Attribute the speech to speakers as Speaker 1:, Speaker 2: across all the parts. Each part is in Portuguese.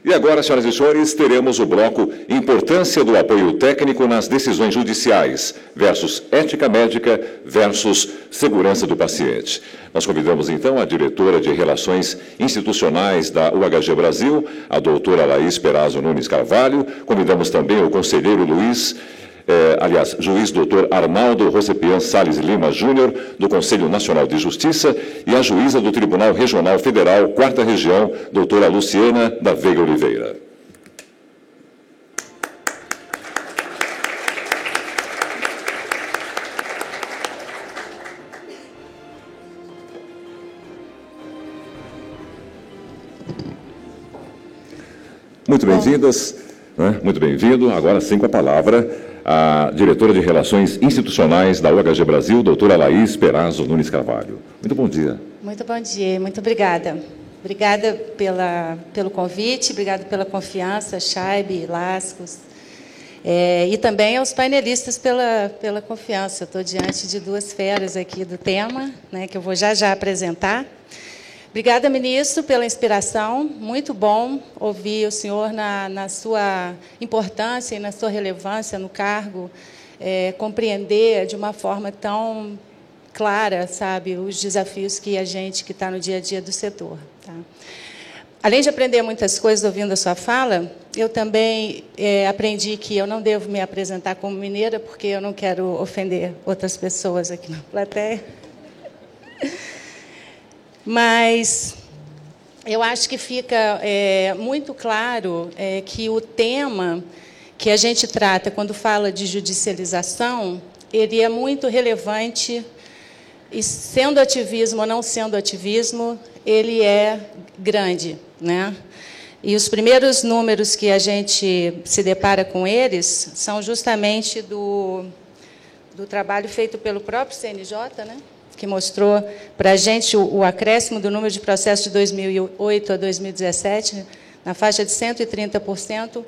Speaker 1: E agora, senhoras e senhores, teremos o bloco Importância do apoio técnico nas decisões judiciais versus ética médica versus segurança do paciente. Nós convidamos, então, a diretora de Relações Institucionais da UHG Brasil, a doutora Laís Perazzo Nunes Carvalho. Convidamos também o conselheiro juiz doutor Arnaldo Rosepian Salles Lima Júnior, do Conselho Nacional de Justiça, e a juíza do Tribunal Regional Federal, 4ª Região, doutora Luciana da Veiga Oliveira. Muito bem-vindas, né? Muito bem-vindo. Agora sim, com a palavra, a diretora de Relações Institucionais da UHG Brasil, doutora Laís Perazzo Nunes Carvalho. Muito bom dia.
Speaker 2: Muito bom dia, muito obrigada. Obrigada pelo convite, obrigada pela confiança, Chaibe, Lascos, e também aos painelistas pela confiança. Estou diante de duas feras aqui do tema, né, que eu vou já apresentar. Obrigada, ministro, pela inspiração. Muito bom ouvir o senhor na sua importância e na sua relevância no cargo, compreender de uma forma tão clara, sabe, os desafios que a gente que está no dia a dia do setor. Tá? Além de aprender muitas coisas ouvindo a sua fala, eu também aprendi que eu não devo me apresentar como mineira, porque eu não quero ofender outras pessoas aqui na plateia. Mas eu acho que fica muito claro que o tema que a gente trata quando fala de judicialização, ele é muito relevante, e sendo ativismo ou não sendo ativismo, ele é grande, né? E os primeiros números que a gente se depara com eles são justamente do trabalho feito pelo próprio CNJ, né? Que mostrou para a gente o acréscimo do número de processos de 2008 a 2017, na faixa de 130%,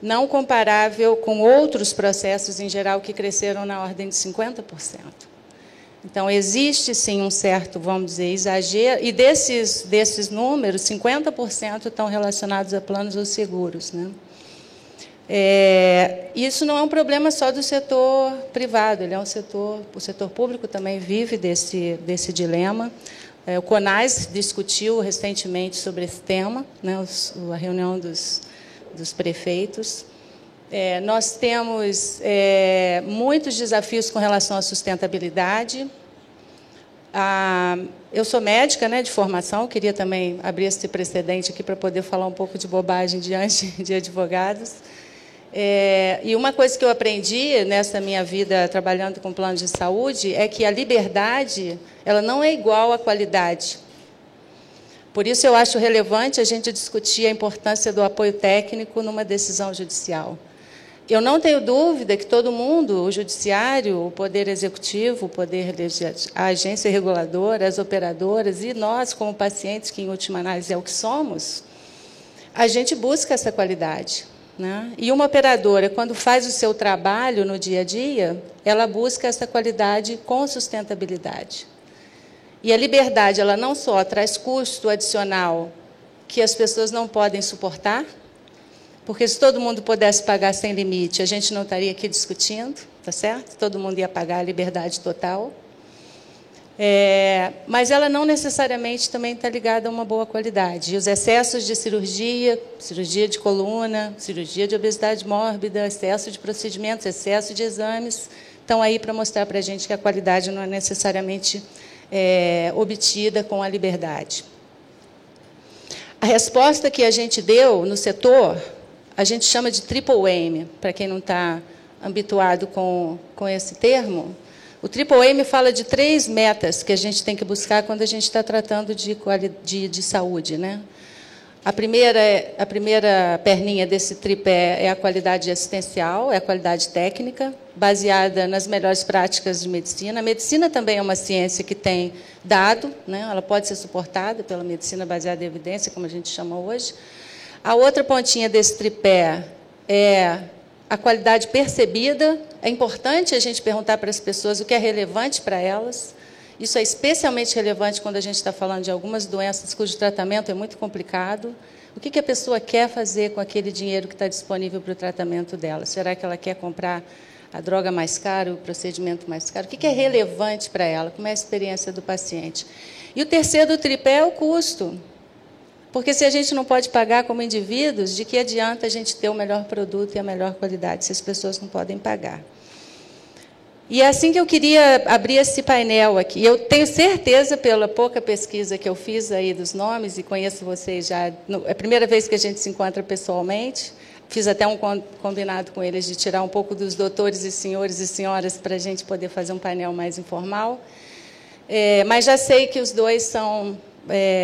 Speaker 2: não comparável com outros processos, em geral, que cresceram na ordem de 50%. Então, existe, sim, um certo, vamos dizer, exagero, e desses números, 50% estão relacionados a planos ou seguros, né? Isso não é um problema só do setor privado, ele é o setor público também vive desse dilema. O CONAS discutiu recentemente sobre esse tema, né, a reunião dos prefeitos. Nós temos muitos desafios com relação à sustentabilidade. Eu sou médica, né, de formação, queria também abrir esse precedente aqui para poder falar um pouco de bobagem diante de advogados. E uma coisa que eu aprendi nessa minha vida trabalhando com planos de saúde é que a liberdade ela não é igual à qualidade. Por isso, eu acho relevante a gente discutir a importância do apoio técnico numa decisão judicial. Eu não tenho dúvida que todo mundo, o judiciário, o poder executivo, o poder a agência reguladora, as operadoras e nós, como pacientes, que em última análise é o que somos, a gente busca essa qualidade. Né? E uma operadora, quando faz o seu trabalho no dia a dia, ela busca essa qualidade com sustentabilidade. E a liberdade, ela não só traz custo adicional que as pessoas não podem suportar, porque se todo mundo pudesse pagar sem limite, a gente não estaria aqui discutindo, tá certo? Todo mundo ia pagar a liberdade total. Mas ela não necessariamente também está ligada a uma boa qualidade. E os excessos de cirurgia de coluna, cirurgia de obesidade mórbida, excesso de procedimentos, excesso de exames, estão aí para mostrar para a gente que a qualidade não é necessariamente obtida com a liberdade. A resposta que a gente deu no setor, a gente chama de triple aim, para quem não está habituado com esse termo. O Triple Aim fala de 3 metas que a gente tem que buscar quando a gente está tratando de saúde, né? A primeira perninha desse tripé é a qualidade assistencial, é a qualidade técnica, baseada nas melhores práticas de medicina. A medicina também é uma ciência que tem dado, né? Ela pode ser suportada pela medicina baseada em evidência, como a gente chama hoje. A outra pontinha desse tripé é a qualidade percebida. É importante a gente perguntar para as pessoas o que é relevante para elas. Isso é especialmente relevante quando a gente está falando de algumas doenças cujo tratamento é muito complicado. O que a pessoa quer fazer com aquele dinheiro que está disponível para o tratamento dela? Será que ela quer comprar a droga mais cara, o procedimento mais caro? O que é relevante para ela? Como é a experiência do paciente? E o terceiro tripé é o custo. Porque se a gente não pode pagar como indivíduos, de que adianta a gente ter o melhor produto e a melhor qualidade, se as pessoas não podem pagar? E é assim que eu queria abrir esse painel aqui. Eu tenho certeza, pela pouca pesquisa que eu fiz aí dos nomes, e conheço vocês já, é a primeira vez que a gente se encontra pessoalmente, fiz até um combinado com eles de tirar um pouco dos doutores e senhores e senhoras para a gente poder fazer um painel mais informal. Mas já sei que os dois são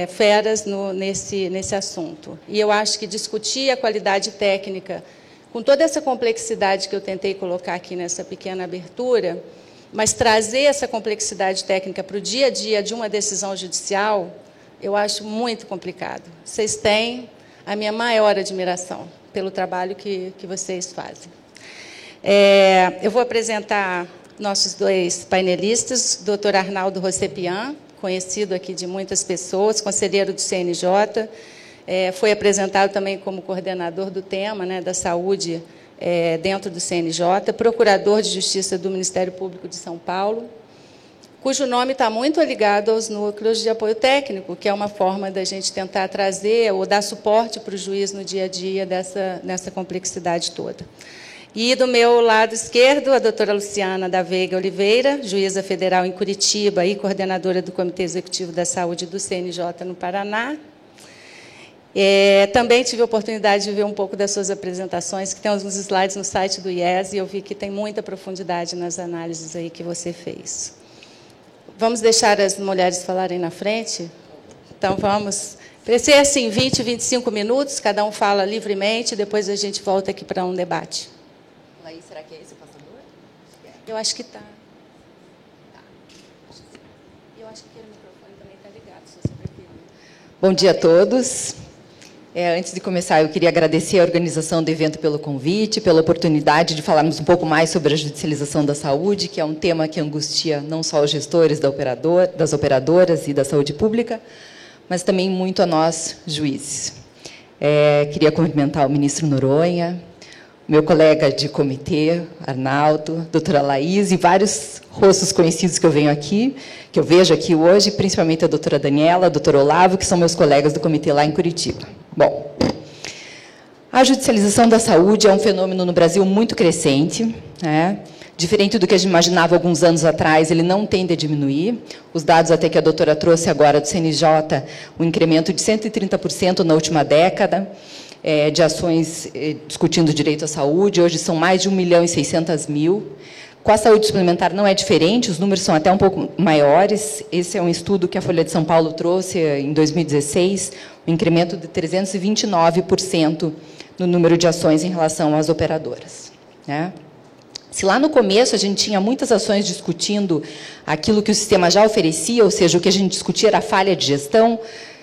Speaker 2: feras nesse assunto. E eu acho que discutir a qualidade técnica, com toda essa complexidade que eu tentei colocar aqui nessa pequena abertura, mas trazer essa complexidade técnica para o dia a dia de uma decisão judicial, eu acho muito complicado. Vocês têm a minha maior admiração pelo trabalho que vocês fazem. Eu vou apresentar nossos dois painelistas, o doutor Arnaldo Rossepian, conhecido aqui de muitas pessoas, conselheiro do CNJ, foi apresentado também como coordenador do tema, né, da saúde dentro do CNJ, procurador de Justiça do Ministério Público de São Paulo, cujo nome está muito ligado aos núcleos de apoio técnico, que é uma forma da gente tentar trazer ou dar suporte para o juiz no dia a dia nessa complexidade toda. E, do meu lado esquerdo, a doutora Luciana da Veiga Oliveira, juíza federal em Curitiba e coordenadora do Comitê Executivo da Saúde do CNJ no Paraná. Também tive a oportunidade de ver um pouco das suas apresentações, que tem uns slides no site do IES, e eu vi que tem muita profundidade nas análises aí que você fez. Vamos deixar as mulheres falarem na frente? Então, vamos... Vai ser assim, 20, 25 minutos, cada um fala livremente, depois a gente volta aqui para um debate.
Speaker 3: Laís, será que é esse o passador?
Speaker 2: Eu acho que está. Eu acho que o microfone também está ligado, se você preferir.
Speaker 3: Bom dia a todos. Antes de começar, eu queria agradecer a organização do evento pelo convite, pela oportunidade de falarmos um pouco mais sobre a judicialização da saúde, que é um tema que angustia não só os gestores das operadoras e da saúde pública, mas também muito a nós, juízes. Queria cumprimentar o ministro Noronha, meu colega de comitê, Arnaldo, doutora Laís, e vários rostos conhecidos que eu vejo aqui hoje, principalmente a doutora Daniela, a doutor Olavo, que são meus colegas do comitê lá em Curitiba. Bom, a judicialização da saúde é um fenômeno no Brasil muito crescente, né? Diferente do que a gente imaginava alguns anos atrás, ele não tende a diminuir. Os dados até que a doutora trouxe agora do CNJ, um incremento de 130% na última década, de ações discutindo o direito à saúde. Hoje são mais de 1.600.000. Com a saúde suplementar não é diferente, os números são até um pouco maiores. Esse é um estudo que a Folha de São Paulo trouxe em 2016, um incremento de 329% no número de ações em relação às operadoras, né? Se lá no começo a gente tinha muitas ações discutindo aquilo que o sistema já oferecia, ou seja, o que a gente discutia era a falha de gestão,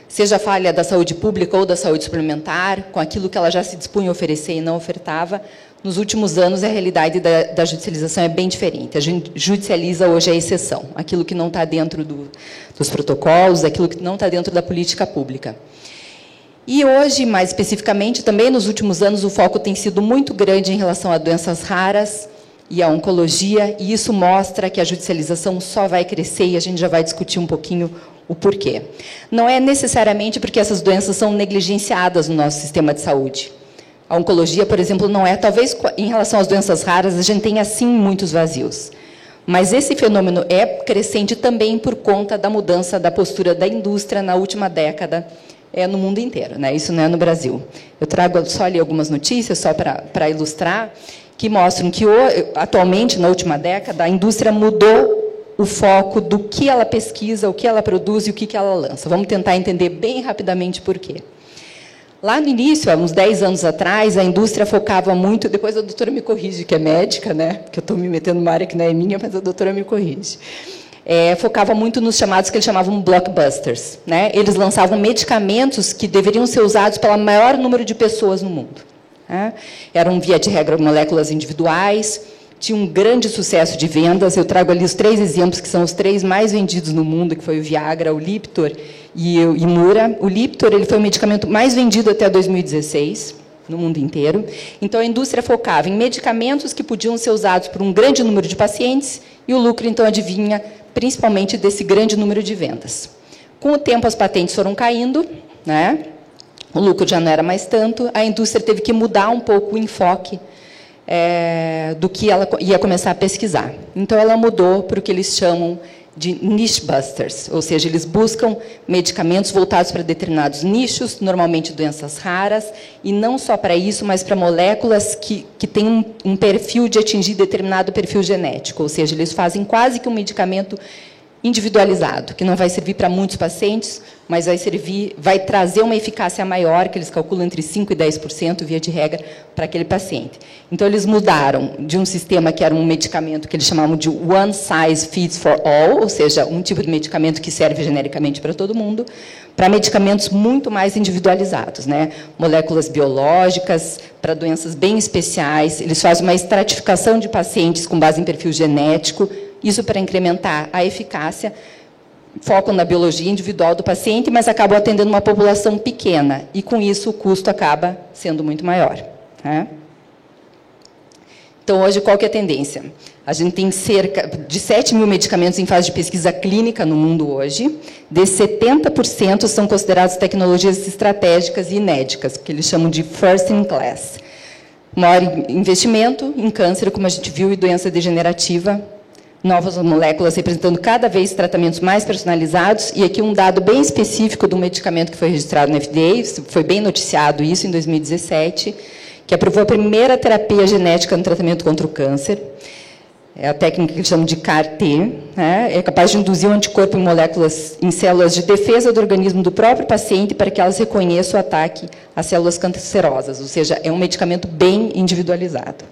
Speaker 3: seja a falha da saúde pública ou da saúde suplementar, com aquilo que ela já se dispunha a oferecer e não ofertava, nos últimos anos a realidade da judicialização é bem diferente. A gente judicializa hoje a exceção, aquilo que não está dentro dos protocolos, aquilo que não está dentro da política pública. E hoje, mais especificamente, também nos últimos anos, o foco tem sido muito grande em relação a doenças raras e a oncologia, e isso mostra que a judicialização só vai crescer, e a gente já vai discutir um pouquinho o porquê. Não é necessariamente porque essas doenças são negligenciadas no nosso sistema de saúde. A oncologia, por exemplo, não é. Talvez, em relação às doenças raras, a gente tenha, sim, muitos vazios. Mas esse fenômeno é crescente também por conta da mudança da postura da indústria na última década, no mundo inteiro, né? Isso não é no Brasil. Eu trago só ali algumas notícias, só para ilustrar, que mostram que, atualmente, na última década, a indústria mudou o foco do que ela pesquisa, o que ela produz e o que ela lança. Vamos tentar entender bem rapidamente por quê. Lá no início, há uns 10 anos atrás, a indústria focava muito... Depois a doutora me corrige, que é médica, né? Que eu estou me metendo numa área que não é minha, mas a doutora me corrige. Focava muito nos chamados que eles chamavam blockbusters, né? Eles lançavam medicamentos que deveriam ser usados pelo maior número de pessoas no mundo. Eram, via de regra, moléculas individuais, tinha um grande sucesso de vendas. Eu trago ali os 3 exemplos, que são os 3 mais vendidos no mundo, que foi o Viagra, o Lipitor e Mura. O Lipitor ele foi o medicamento mais vendido até 2016, no mundo inteiro. Então, a indústria focava em medicamentos que podiam ser usados por um grande número de pacientes, e o lucro, então, adivinha principalmente desse grande número de vendas. Com o tempo, as patentes foram caindo, né? O lucro já não era mais tanto, a indústria teve que mudar um pouco o enfoque do que ela ia começar a pesquisar. Então, ela mudou para o que eles chamam de niche busters, ou seja, eles buscam medicamentos voltados para determinados nichos, normalmente doenças raras, e não só para isso, mas para moléculas que têm um perfil de atingir determinado perfil genético, ou seja, eles fazem quase que um medicamento individualizado, que não vai servir para muitos pacientes, mas vai trazer uma eficácia maior, que eles calculam entre 5% e 10%, via de regra, para aquele paciente. Então, eles mudaram de um sistema que era um medicamento que eles chamavam de one size fits for all, ou seja, um tipo de medicamento que serve genericamente para todo mundo, para medicamentos muito mais individualizados, né? Moléculas biológicas, para doenças bem especiais. Eles fazem uma estratificação de pacientes com base em perfil genético, isso para incrementar a eficácia, focam na biologia individual do paciente, mas acabam atendendo uma população pequena, e, com isso, o custo acaba sendo muito maior, né? Então, hoje, qual que é a tendência? A gente tem cerca de 7 mil medicamentos em fase de pesquisa clínica no mundo hoje. Desses, 70% são considerados tecnologias estratégicas e inéditas, que eles chamam de first in class. Maior investimento em câncer, como a gente viu, e doença degenerativa, novas moléculas representando cada vez tratamentos mais personalizados. E aqui um dado bem específico do medicamento que foi registrado no FDA, foi bem noticiado isso em 2017, que aprovou a primeira terapia genética no tratamento contra o câncer. É a técnica que eles chamam de CAR-T, né? É capaz de induzir um anticorpo em células de defesa do organismo do próprio paciente para que elas reconheçam o ataque às células cancerosas, ou seja, é um medicamento bem individualizado.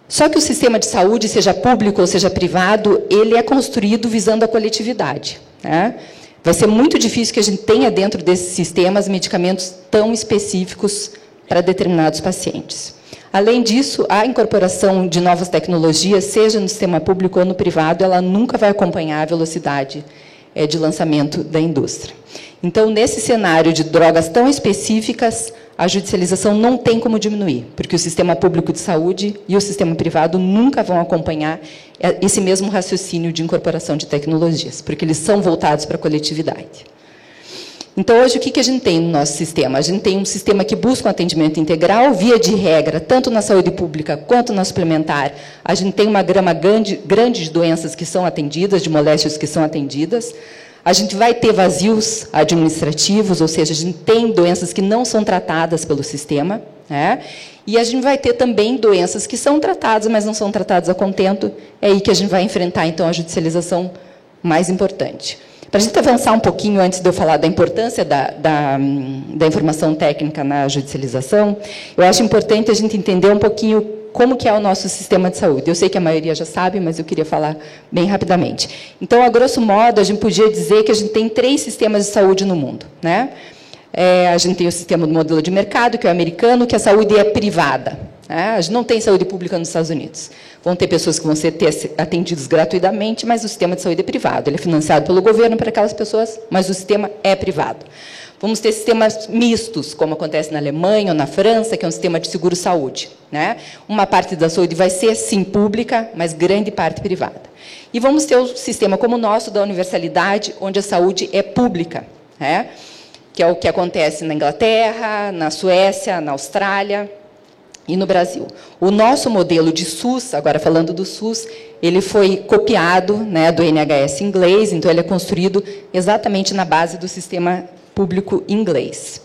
Speaker 3: Só que o sistema de saúde, seja público ou seja privado, ele é construído visando a coletividade, né? Vai ser muito difícil que a gente tenha dentro desses sistemas medicamentos tão específicos para determinados pacientes. Além disso, a incorporação de novas tecnologias, seja no sistema público ou no privado, ela nunca vai acompanhar a velocidade de lançamento da indústria. Então, nesse cenário de drogas tão específicas, a judicialização não tem como diminuir, porque o sistema público de saúde e o sistema privado nunca vão acompanhar esse mesmo raciocínio de incorporação de tecnologias, porque eles são voltados para a coletividade. Então, hoje, o que a gente tem no nosso sistema? A gente tem um sistema que busca um atendimento integral, via de regra, tanto na saúde pública quanto na suplementar. A gente tem uma gama grande de doenças que são atendidas, de moléstias que são atendidas. A gente vai ter vazios administrativos, ou seja, a gente tem doenças que não são tratadas pelo sistema, né? E a gente vai ter também doenças que são tratadas, mas não são tratadas a contento. É aí que a gente vai enfrentar, então, a judicialização mais importante. Para a gente avançar um pouquinho, antes de eu falar da importância da informação técnica na judicialização, eu acho importante a gente entender um pouquinho como que é o nosso sistema de saúde. Eu sei que a maioria já sabe, mas eu queria falar bem rapidamente. Então, a grosso modo, a gente podia dizer que a gente tem 3 sistemas de saúde no mundo, né? A gente tem o sistema do modelo de mercado, que é o americano, que a saúde é privada, né? A gente não tem saúde pública nos Estados Unidos. Vão ter pessoas que vão ser atendidas gratuitamente, mas o sistema de saúde é privado. Ele é financiado pelo governo para aquelas pessoas, mas o sistema é privado. Vamos ter sistemas mistos, como acontece na Alemanha ou na França, que é um sistema de seguro-saúde, né? Uma parte da saúde vai ser, sim, pública, mas grande parte privada. E vamos ter o sistema como o nosso, da universalidade, onde a saúde é pública, né? Que é o que acontece na Inglaterra, na Suécia, na Austrália e no Brasil. O nosso modelo de SUS, agora falando do SUS, ele foi copiado, né, do NHS inglês, então ele é construído exatamente na base do sistema público inglês.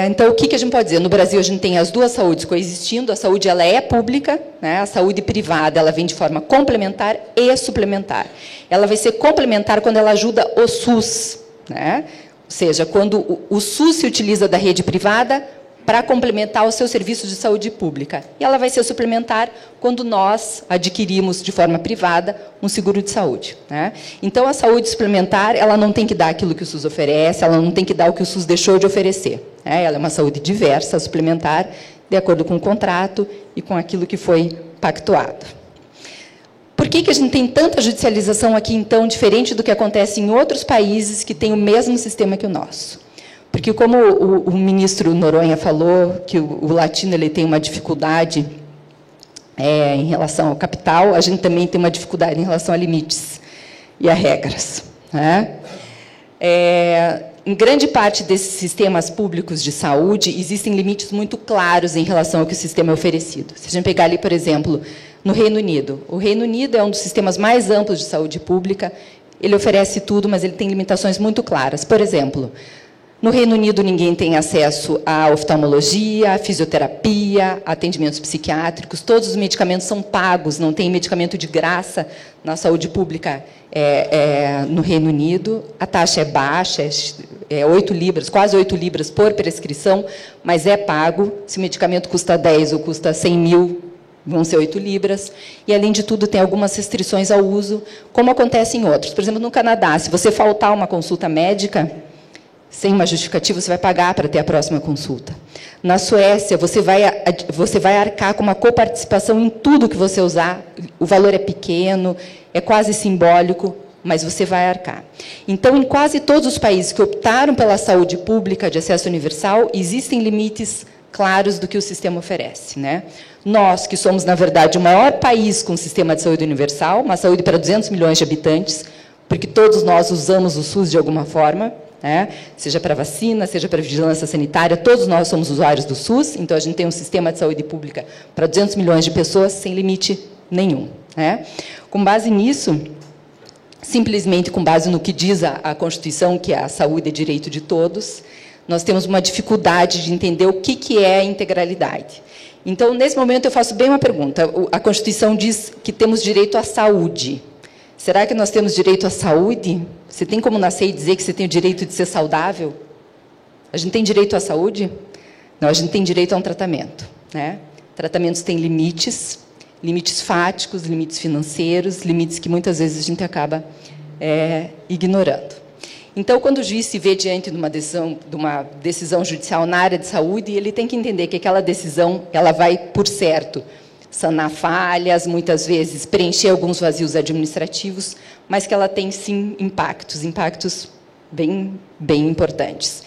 Speaker 3: Então, o que a gente pode dizer? No Brasil, a gente tem as duas saúdes coexistindo. A saúde ela é pública, né? A saúde privada ela vem de forma complementar e suplementar. Ela vai ser complementar quando ela ajuda o SUS, né? Ou seja, quando o SUS se utiliza da rede privada para complementar o seu serviço de saúde pública. E ela vai ser suplementar quando nós adquirimos de forma privada um seguro de saúde, né? Então, a saúde suplementar, ela não tem que dar aquilo que o SUS oferece, ela não tem que dar o que o SUS deixou de oferecer, né? Ela é uma saúde diversa, suplementar, de acordo com o contrato e com aquilo que foi pactuado. Por que a gente tem tanta judicialização aqui, então, diferente do que acontece em outros países que têm o mesmo sistema que o nosso? Porque, como o ministro Noronha falou, que o latino ele tem uma dificuldade em relação ao capital, a gente também tem uma dificuldade em relação a limites e a regras, né? Em grande parte desses sistemas públicos de saúde, existem limites muito claros em relação ao que o sistema é oferecido. Se a gente pegar ali, por exemplo, no Reino Unido. O Reino Unido é um dos sistemas mais amplos de saúde pública, ele oferece tudo, mas ele tem limitações muito claras. Por exemplo, no Reino Unido, ninguém tem acesso à oftalmologia, à fisioterapia, a atendimentos psiquiátricos, todos os medicamentos são pagos, não tem medicamento de graça na saúde pública no Reino Unido. A taxa é baixa, é 8 libras, quase 8 libras por prescrição, mas é pago. Se o medicamento custa 10 ou custa 100 mil, vão ser 8 libras. E, além de tudo, tem algumas restrições ao uso, como acontece em outros. Por exemplo, no Canadá, se você faltar uma consulta médica, sem uma justificativa, você vai pagar para ter a próxima consulta. Na Suécia, você vai arcar com uma coparticipação em tudo que você usar. O valor é pequeno, é quase simbólico, mas você vai arcar. Então, em quase todos os países que optaram pela saúde pública de acesso universal, existem limites claros do que o sistema oferece, né? Nós, que somos, na verdade, o maior país com sistema de saúde universal, uma saúde para 200 milhões de habitantes, porque todos nós usamos o SUS de alguma forma, né? Seja para vacina, seja para vigilância sanitária, todos nós somos usuários do SUS, então a gente tem um sistema de saúde pública para 200 milhões de pessoas sem limite nenhum, né? Com base nisso, simplesmente com base no que diz a Constituição, que a saúde é direito de todos, nós temos uma dificuldade de entender o que é a integralidade. Então, nesse momento, eu faço bem uma pergunta. A Constituição diz que temos direito à saúde. Será que nós temos direito à saúde? Você tem como nascer e dizer que você tem o direito de ser saudável? A gente tem direito à saúde? Não, a gente tem direito a um tratamento, né? Tratamentos têm limites, limites fáticos, limites financeiros, limites que muitas vezes a gente acaba ignorando. Então, quando o juiz se vê diante de uma decisão judicial na área de saúde, ele tem que entender que aquela decisão ela vai, por certo, sanar falhas, muitas vezes preencher alguns vazios administrativos, mas que ela tem, sim, impactos bem importantes.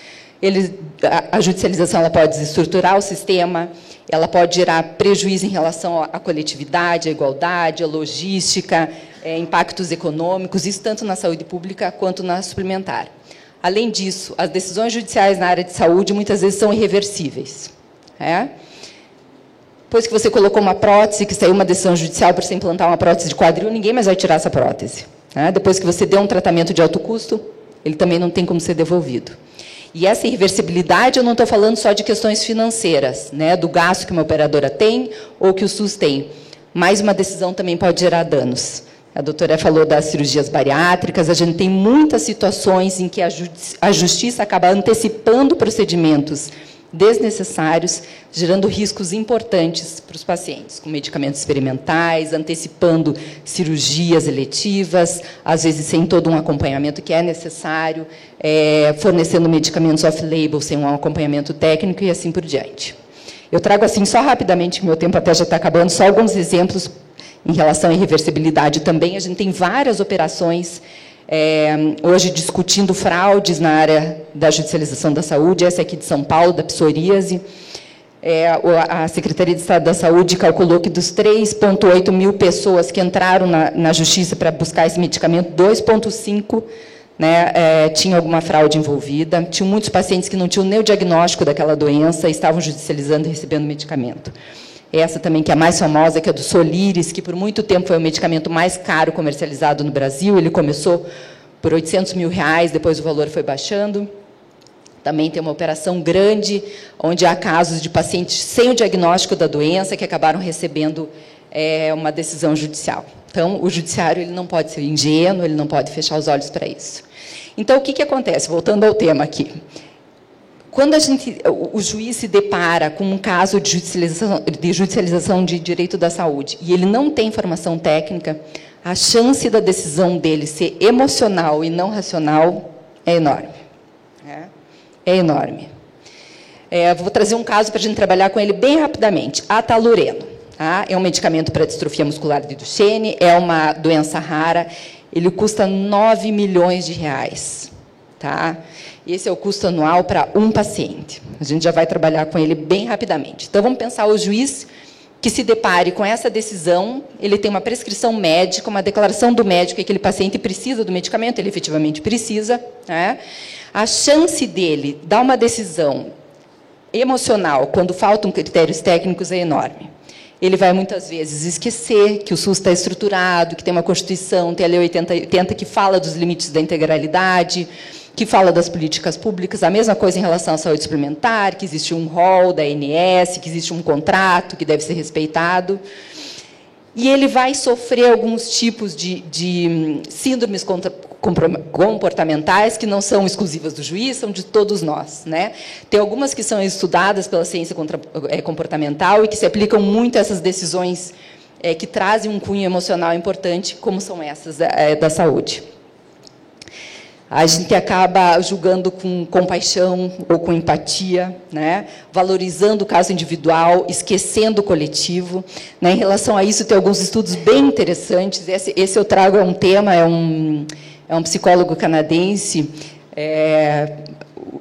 Speaker 3: A judicialização ela pode desestruturar o sistema, ela pode gerar prejuízo em relação à coletividade, à igualdade, à logística, impactos econômicos, isso tanto na saúde pública quanto na suplementar. Além disso, as decisões judiciais na área de saúde muitas vezes são irreversíveis. Depois que você colocou uma prótese, que saiu uma decisão judicial para você implantar uma prótese de quadril, ninguém mais vai tirar essa prótese. Depois que você deu um tratamento de alto custo, ele também não tem como ser devolvido. E essa irreversibilidade, eu não estou falando só de questões financeiras, né, do gasto que uma operadora tem ou que o SUS tem, mas uma decisão também pode gerar danos. A doutora falou das cirurgias bariátricas, a gente tem muitas situações em que a justiça acaba antecipando procedimentos desnecessários, gerando riscos importantes para os pacientes, com medicamentos experimentais, antecipando cirurgias eletivas, às vezes sem todo um acompanhamento que é necessário, fornecendo medicamentos off-label sem um acompanhamento técnico e assim por diante. Eu trago, assim, só rapidamente, que meu tempo até já está acabando, só alguns exemplos em relação à irreversibilidade também. A gente tem várias operações hoje discutindo fraudes na área da judicialização da saúde, essa aqui de São Paulo, da psoríase. A Secretaria de Estado da Saúde calculou que dos 3,8 mil pessoas que entraram na Justiça para buscar esse medicamento, 2,5 tinha alguma fraude envolvida. Tinham muitos pacientes que não tinham nem o diagnóstico daquela doença e estavam judicializando e recebendo medicamento. Essa também, que é a mais famosa, que é do Soliris, que por muito tempo foi o medicamento mais caro comercializado no Brasil. Ele começou por R$800 mil, depois o valor foi baixando. Também tem uma operação grande, onde há casos de pacientes sem o diagnóstico da doença, que acabaram recebendo uma decisão judicial. Então, o judiciário ele não pode ser ingênuo, ele não pode fechar os olhos para isso. Então, o que acontece? Voltando ao tema aqui. Quando o juiz se depara com um caso de judicialização de direito da saúde e ele não tem informação técnica, a chance da decisão dele ser emocional e não racional é enorme. É enorme. Vou trazer um caso para a gente trabalhar com ele bem rapidamente. Atalureno. Tá? É um medicamento para distrofia muscular de Duchenne, é uma doença rara, ele custa R$ 9 milhões. Tá? Esse é o custo anual para um paciente. A gente já vai trabalhar com ele bem rapidamente. Então, vamos pensar o juiz que se depare com essa decisão, ele tem uma prescrição médica, uma declaração do médico que aquele paciente precisa do medicamento, ele efetivamente precisa. Né? A chance dele dar uma decisão emocional, quando faltam critérios técnicos, é enorme. Ele vai, muitas vezes, esquecer que o SUS está estruturado, que tem uma Constituição, tem a Lei 8080, que fala dos limites da integralidade, que fala das políticas públicas, a mesma coisa em relação à saúde suplementar, que existe um rol da ANS, que existe um contrato que deve ser respeitado. E ele vai sofrer alguns tipos de síndromes comportamentais que não são exclusivas do juiz, são de todos nós. Né? Tem algumas que são estudadas pela ciência comportamental e que se aplicam muito a essas decisões que trazem um cunho emocional importante, como são essas da saúde. A gente acaba julgando com compaixão ou com empatia, né? Valorizando o caso individual, esquecendo o coletivo. Né? Em relação a isso, tem alguns estudos bem interessantes. Esse eu trago, é um tema, é um psicólogo canadense.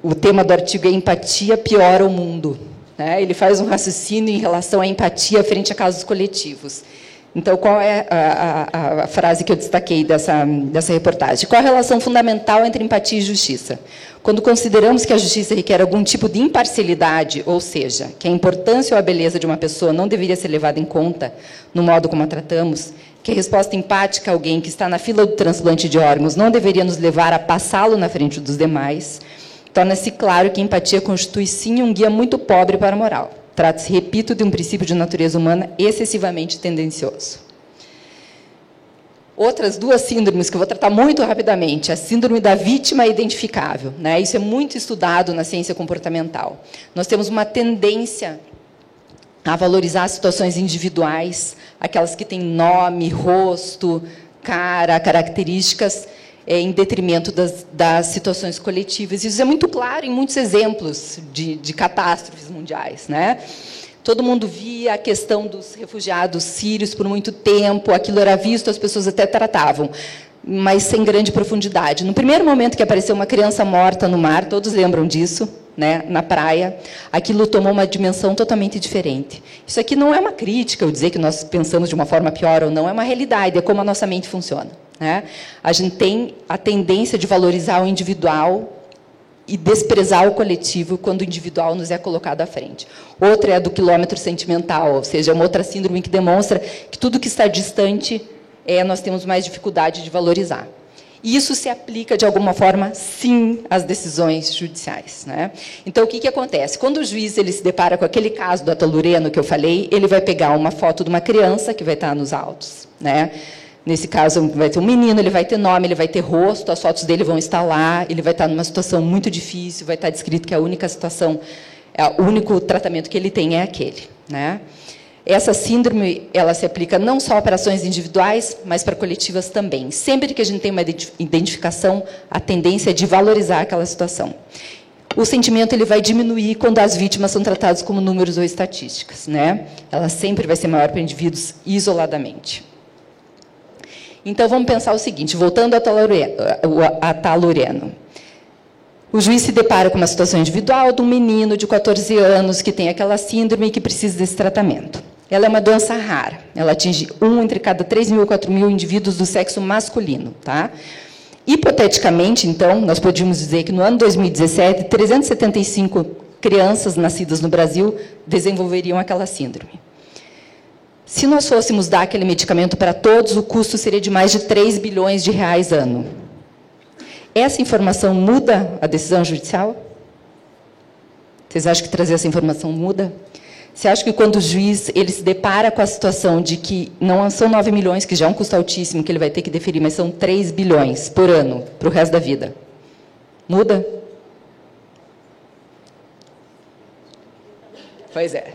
Speaker 3: O tema do artigo é Empatia piora o mundo. Né? Ele faz um raciocínio em relação à empatia frente a casos coletivos. Então, qual é a frase que eu destaquei dessa reportagem? Qual a relação fundamental entre empatia e justiça? Quando consideramos que a justiça requer algum tipo de imparcialidade, ou seja, que a importância ou a beleza de uma pessoa não deveria ser levada em conta no modo como a tratamos, que a resposta empática a alguém que está na fila do transplante de órgãos não deveria nos levar a passá-lo na frente dos demais, torna-se claro que a empatia constitui, sim, um guia muito pobre para a moral. Trata-se, repito, de um princípio de natureza humana excessivamente tendencioso. Outras duas síndromes que eu vou tratar muito rapidamente. A síndrome da vítima identificável. Né? Isso é muito estudado na ciência comportamental. Nós temos uma tendência a valorizar situações individuais, aquelas que têm nome, rosto, cara, características, em detrimento das situações coletivas. Isso é muito claro em muitos exemplos de catástrofes mundiais. Né? Todo mundo via a questão dos refugiados sírios por muito tempo, aquilo era visto, as pessoas até tratavam, mas sem grande profundidade. No primeiro momento que apareceu uma criança morta no mar, todos lembram disso, né, na praia, aquilo tomou uma dimensão totalmente diferente. Isso aqui não é uma crítica, eu dizer que nós pensamos de uma forma pior ou não, é uma realidade, é como a nossa mente funciona. Né? A gente tem a tendência de valorizar o individual e desprezar o coletivo quando o individual nos é colocado à frente. Outra é a do quilômetro sentimental, ou seja, é uma outra síndrome que demonstra que tudo que está distante, nós temos mais dificuldade de valorizar. E isso se aplica, de alguma forma, sim, às decisões judiciais. Né? Então, o que acontece? Quando o juiz ele se depara com aquele caso do Atalureno que eu falei, ele vai pegar uma foto de uma criança que vai estar nos autos. Né? Nesse caso, vai ter um menino, ele vai ter nome, ele vai ter rosto, as fotos dele vão estar lá, ele vai estar numa situação muito difícil, vai estar descrito que a única situação, o único tratamento que ele tem é aquele. Né? Essa síndrome, ela se aplica não só a operações individuais, mas para coletivas também. Sempre que a gente tem uma identificação, a tendência é de valorizar aquela situação. O sentimento ele vai diminuir quando as vítimas são tratadas como números ou estatísticas. Né? Ela sempre vai ser maior para indivíduos isoladamente. Então, vamos pensar o seguinte, voltando a Atalureno. O juiz se depara com uma situação individual de um menino de 14 anos que tem aquela síndrome e que precisa desse tratamento. Ela é uma doença rara. Ela atinge 1 entre cada 3.000 ou 4.000 indivíduos do sexo masculino. Tá? Hipoteticamente, então, nós podíamos dizer que no ano 2017, 375 crianças nascidas no Brasil desenvolveriam aquela síndrome. Se nós fôssemos dar aquele medicamento para todos, o custo seria de mais de 3 bilhões de reais ano. Essa informação muda a decisão judicial? Vocês acham que trazer essa informação muda? Você acha que quando o juiz ele se depara com a situação de que não são 9 milhões, que já é um custo altíssimo, que ele vai ter que deferir, mas são 3 bilhões por ano, para o resto da vida? Muda? Pois é.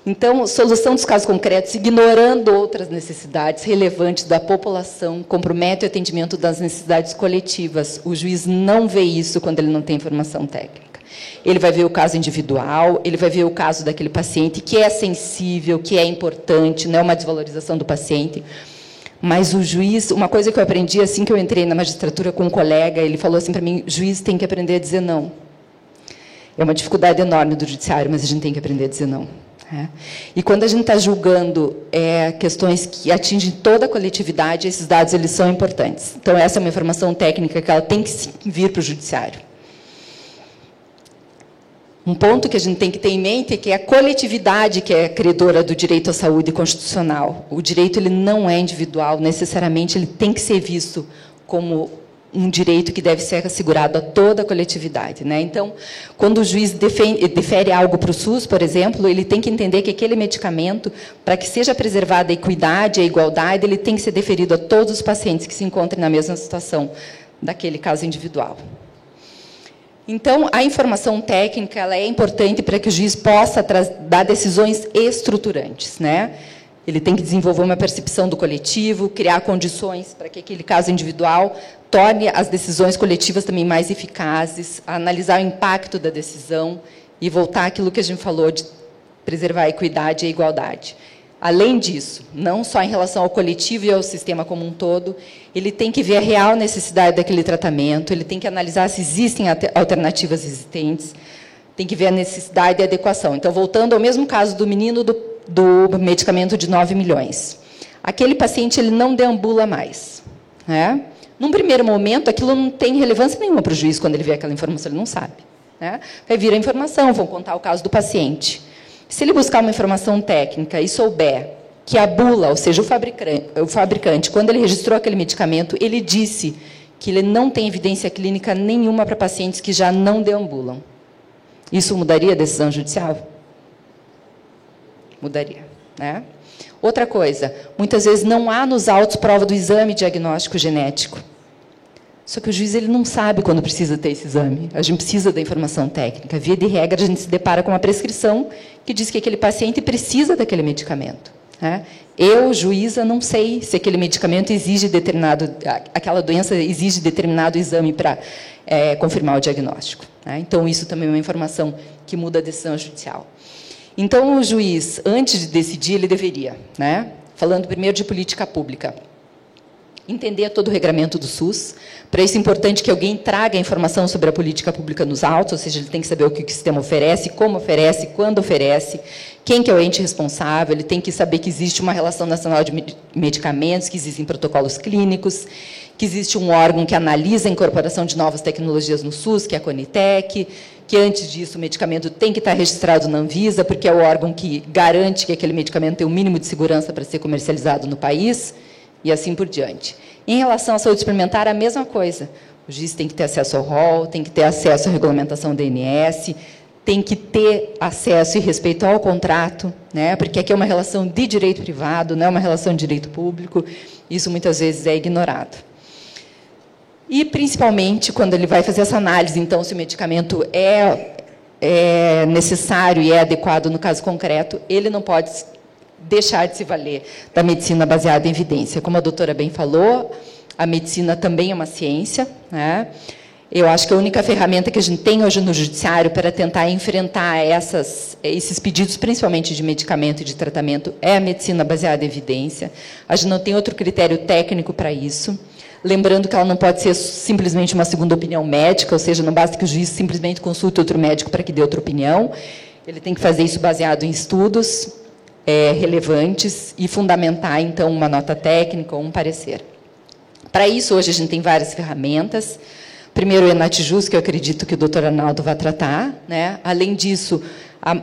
Speaker 3: Então, solução dos casos concretos, ignorando outras necessidades relevantes da população, compromete o atendimento das necessidades coletivas. O juiz não vê isso quando ele não tem informação técnica. Ele vai ver o caso individual, ele vai ver o caso daquele paciente que é sensível, que é importante, não é uma desvalorização do paciente. Mas o juiz, uma coisa que eu aprendi assim que eu entrei na magistratura com um colega, ele falou assim para mim, juiz tem que aprender a dizer não. É uma dificuldade enorme do judiciário, mas a gente tem que aprender a dizer não. E quando a gente está julgando questões que atingem toda a coletividade, esses dados eles são importantes. Então, essa é uma informação técnica que ela tem que vir para o judiciário. Um ponto que a gente tem que ter em mente é que é a coletividade que é credora do direito à saúde constitucional. O direito ele não é individual, necessariamente ele tem que ser visto como um direito que deve ser assegurado a toda a coletividade. Então, quando o juiz defere algo para o SUS, por exemplo, ele tem que entender que aquele medicamento, para que seja preservada a equidade, a igualdade, ele tem que ser deferido a todos os pacientes que se encontrem na mesma situação daquele caso individual. Então, a informação técnica ela é importante para que o juiz possa dar decisões estruturantes. Ele tem que desenvolver uma percepção do coletivo, criar condições para que aquele caso individual torne as decisões coletivas também mais eficazes, analisar o impacto da decisão e voltar àquilo que a gente falou de preservar a equidade e a igualdade. Além disso, não só em relação ao coletivo e ao sistema como um todo, ele tem que ver a real necessidade daquele tratamento, ele tem que analisar se existem alternativas existentes, tem que ver a necessidade e a adequação. Então, voltando ao mesmo caso do menino do medicamento de 9 milhões. Aquele paciente ele não deambula mais. Num primeiro momento, aquilo não tem relevância nenhuma para o juiz quando ele vê aquela informação, ele não sabe. Vai vir a informação, vão contar o caso do paciente. Se ele buscar uma informação técnica e souber que a bula, ou seja, o fabricante, quando ele registrou aquele medicamento, ele disse que ele não tem evidência clínica nenhuma para pacientes que já não deambulam. Isso mudaria a decisão judicial? Mudaria. Outra coisa, muitas vezes não há nos autos prova do exame diagnóstico genético. Só que o juiz ele não sabe quando precisa ter esse exame. A gente precisa da informação técnica. Via de regra, a gente se depara com uma prescrição que diz que aquele paciente precisa daquele medicamento. Eu, juíza, não sei se aquele medicamento exige aquela doença exige determinado exame para confirmar o diagnóstico. Então, isso também é uma informação que muda a decisão judicial. Então, o juiz, antes de decidir, ele deveria, falando primeiro de política pública, entender todo o regramento do SUS. Para isso é importante que alguém traga a informação sobre a política pública nos autos, ou seja, ele tem que saber o que o sistema oferece, como oferece, quando oferece, quem que é o ente responsável, ele tem que saber que existe uma relação nacional de medicamentos, que existem protocolos clínicos, que existe um órgão que analisa a incorporação de novas tecnologias no SUS, que é a Conitec, que antes disso o medicamento tem que estar registrado na Anvisa, porque é o órgão que garante que aquele medicamento tem o mínimo de segurança para ser comercializado no país, e assim por diante. Em relação à saúde suplementar, a mesma coisa. O juiz tem que ter acesso ao rol, tem que ter acesso à regulamentação da ANS, tem que ter acesso e respeito ao contrato, porque aqui é uma relação de direito privado, não é uma relação de direito público, isso muitas vezes é ignorado. E, principalmente, quando ele vai fazer essa análise, então, se o medicamento é necessário e é adequado no caso concreto, ele não pode deixar de se valer da medicina baseada em evidência. Como a doutora bem falou, a medicina também é uma ciência. Eu acho que a única ferramenta que a gente tem hoje no judiciário para tentar enfrentar esses pedidos, principalmente de medicamento e de tratamento, é a medicina baseada em evidência. A gente não tem outro critério técnico para isso. Lembrando que ela não pode ser simplesmente uma segunda opinião médica, ou seja, não basta que o juiz simplesmente consulte outro médico para que dê outra opinião. Ele tem que fazer isso baseado em estudos relevantes e fundamentar, então, uma nota técnica ou um parecer. Para isso, hoje, a gente tem várias ferramentas. Primeiro, o ENATJUS, que eu acredito que o doutor Arnaldo vai tratar. Além disso,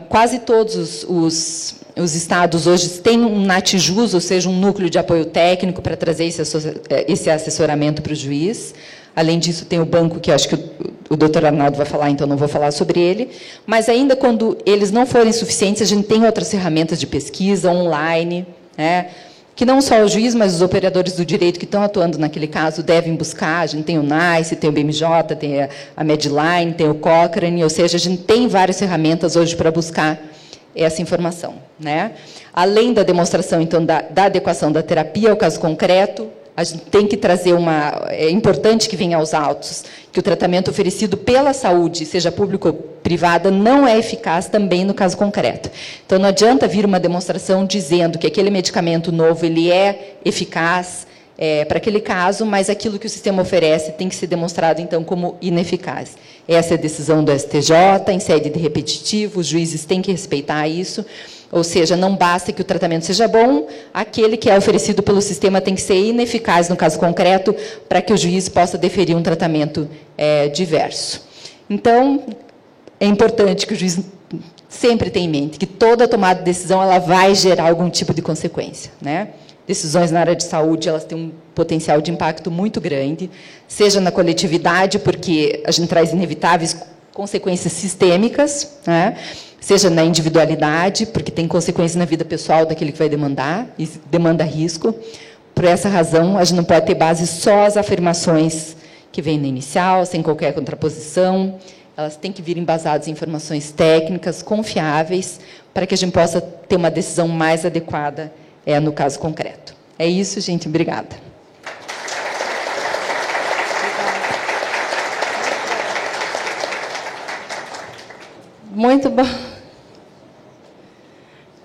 Speaker 3: quase todos os estados hoje têm um NATJUS, ou seja, um núcleo de apoio técnico para trazer esse assessoramento para o juiz. Além disso, tem o banco, que acho que o doutor Arnaldo vai falar, então não vou falar sobre ele. Mas, ainda quando eles não forem suficientes, a gente tem outras ferramentas de pesquisa online, que não só o juiz, mas os operadores do direito que estão atuando naquele caso devem buscar. A gente tem o NICE, tem o BMJ, tem a Medline, tem o Cochrane, ou seja, a gente tem várias ferramentas hoje para buscar essa informação. Além da demonstração, então, da adequação da terapia ao caso concreto, a gente tem que trazer é importante que venha aos autos que o tratamento oferecido pela saúde, seja público ou privada não é eficaz também no caso concreto. Então, não adianta vir uma demonstração dizendo que aquele medicamento novo ele é eficaz para aquele caso, mas aquilo que o sistema oferece tem que ser demonstrado, então, como ineficaz. Essa é a decisão do STJ, em sede de repetitivo, os juízes têm que respeitar isso, ou seja, não basta que o tratamento seja bom, aquele que é oferecido pelo sistema tem que ser ineficaz, no caso concreto, para que o juiz possa deferir um tratamento diverso. Então, é importante que o juiz sempre tenha em mente que toda tomada de decisão ela vai gerar algum tipo de consequência, né? Decisões na área de saúde, elas têm um potencial de impacto muito grande, seja na coletividade, porque a gente traz inevitáveis consequências sistêmicas, né? Seja na individualidade, porque tem consequências na vida pessoal daquele que vai demandar, e demanda risco. Por essa razão, a gente não pode ter base só as afirmações que vêm na inicial, sem qualquer contraposição. Elas têm que vir embasadas em informações técnicas, confiáveis, para que a gente possa ter uma decisão mais adequada no caso concreto. É isso, gente. Obrigada.
Speaker 2: Muito bom.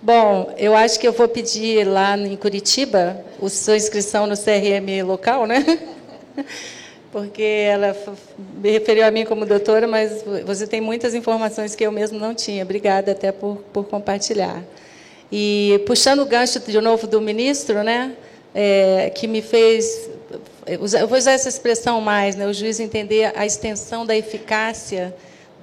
Speaker 2: Bom, eu acho que eu vou pedir lá em Curitiba a sua inscrição no CRM local, né? Porque ela me referiu a mim como doutora, mas você tem muitas informações que eu mesmo não tinha. Obrigada até por compartilhar. E, puxando o gancho de novo do ministro, né, que me fez... Eu vou usar essa expressão mais, né, o juiz entender a extensão da eficácia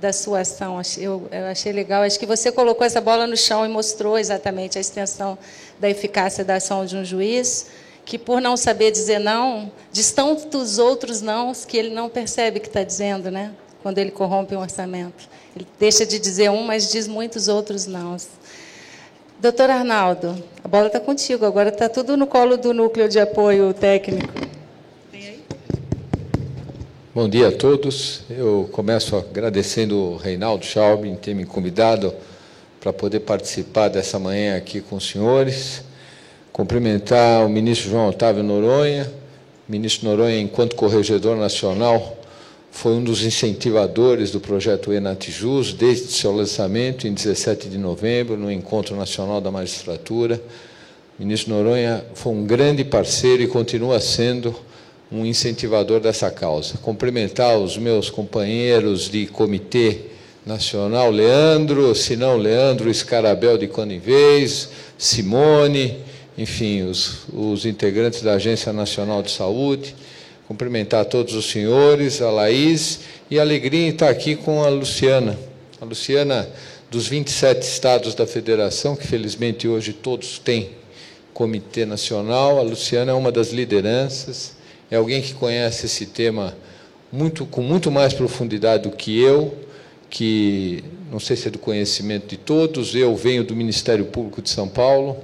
Speaker 2: da sua ação. Eu achei legal. Acho que você colocou essa bola no chão e mostrou exatamente a extensão da eficácia da ação de um juiz, que, por não saber dizer não, diz tantos outros nãos que ele não percebe que está dizendo, né, quando ele corrompe um orçamento. Ele deixa de dizer um, mas diz muitos outros nãos. Doutor Arnaldo, a bola está contigo. Agora está tudo no colo do núcleo de apoio técnico. Tem aí?
Speaker 4: Bom dia a todos. Eu começo agradecendo o Reinaldo Schaub em ter me convidado para poder participar dessa manhã aqui com os senhores. Cumprimentar o ministro João Otávio Noronha. O ministro Noronha, enquanto corregedor nacional, foi um dos incentivadores do projeto Enatijus, desde seu lançamento, em 17 de novembro, no Encontro Nacional da Magistratura. O ministro Noronha foi um grande parceiro e continua sendo um incentivador dessa causa. Cumprimentar os meus companheiros de Comitê Nacional, Leandro, Sinão Leandro Scarabel de Conivês, Simone, enfim, os integrantes da Agência Nacional de Saúde. Cumprimentar todos os senhores, a Laís, e a alegria em estar aqui com a Luciana. A Luciana, dos 27 estados da federação, que felizmente hoje todos têm comitê nacional, a Luciana é uma das lideranças, é alguém que conhece esse tema com muito mais profundidade do que eu, que não sei se é do conhecimento de todos. Eu venho do Ministério Público de São Paulo,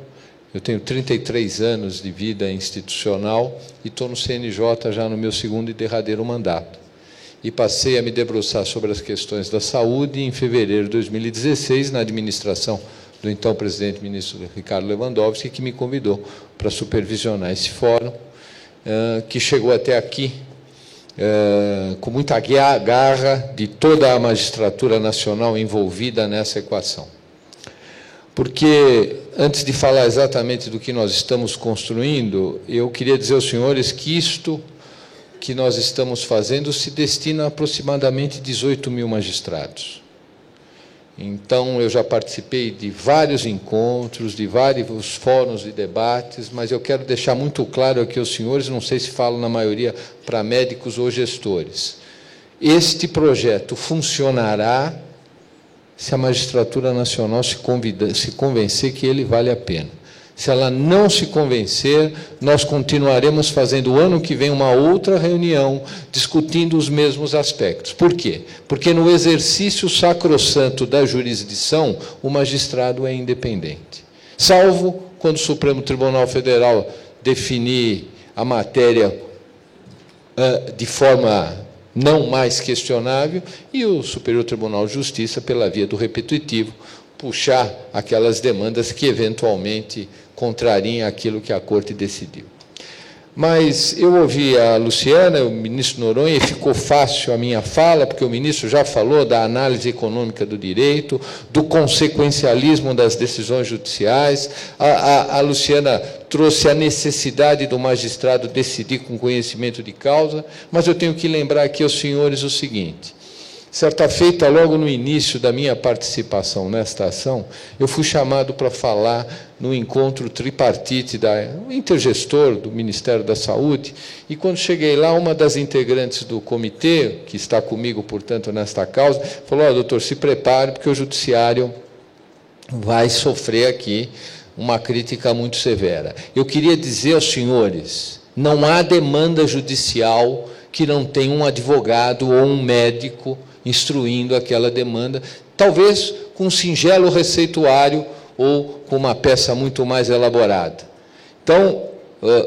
Speaker 4: eu tenho 33 anos de vida institucional e estou no CNJ já no meu segundo e derradeiro mandato. E passei a me debruçar sobre as questões da saúde em fevereiro de 2016, na administração do então presidente ministro Ricardo Lewandowski, que me convidou para supervisionar esse fórum, que chegou até aqui com muita garra de toda a magistratura nacional envolvida nessa equação. Porque, antes de falar exatamente do que nós estamos construindo, eu queria dizer aos senhores que isto que nós estamos fazendo se destina a aproximadamente 18 mil magistrados. Então, eu já participei de vários encontros, de vários fóruns de debates, mas eu quero deixar muito claro aqui aos senhores, não sei se falo na maioria para médicos ou gestores, este projeto funcionará se a magistratura nacional se convencer que ele vale a pena. Se ela não se convencer, nós continuaremos fazendo o ano que vem uma outra reunião, discutindo os mesmos aspectos. Por quê? Porque no exercício sacrossanto da jurisdição, o magistrado é independente. Salvo quando o Supremo Tribunal Federal definir a matéria de forma não mais questionável, e o Superior Tribunal de Justiça, pela via do repetitivo, puxar aquelas demandas que, eventualmente, contrariem aquilo que a Corte decidiu. Mas eu ouvi a Luciana, o ministro Noronha, e ficou fácil a minha fala, porque o ministro já falou da análise econômica do direito, do consequencialismo das decisões judiciais. A Luciana trouxe a necessidade do magistrado decidir com conhecimento de causa, mas eu tenho que lembrar aqui aos senhores o seguinte. Certa feita, logo no início da minha participação nesta ação, eu fui chamado para falar no encontro tripartite do intergestor do Ministério da Saúde, e quando cheguei lá, uma das integrantes do comitê, que está comigo, portanto, nesta causa, falou: doutor, se prepare, porque o judiciário vai sofrer aqui uma crítica muito severa. Eu queria dizer aos senhores, não há demanda judicial que não tenha um advogado ou um médico instruindo aquela demanda, talvez com um singelo receituário ou com uma peça muito mais elaborada. Então,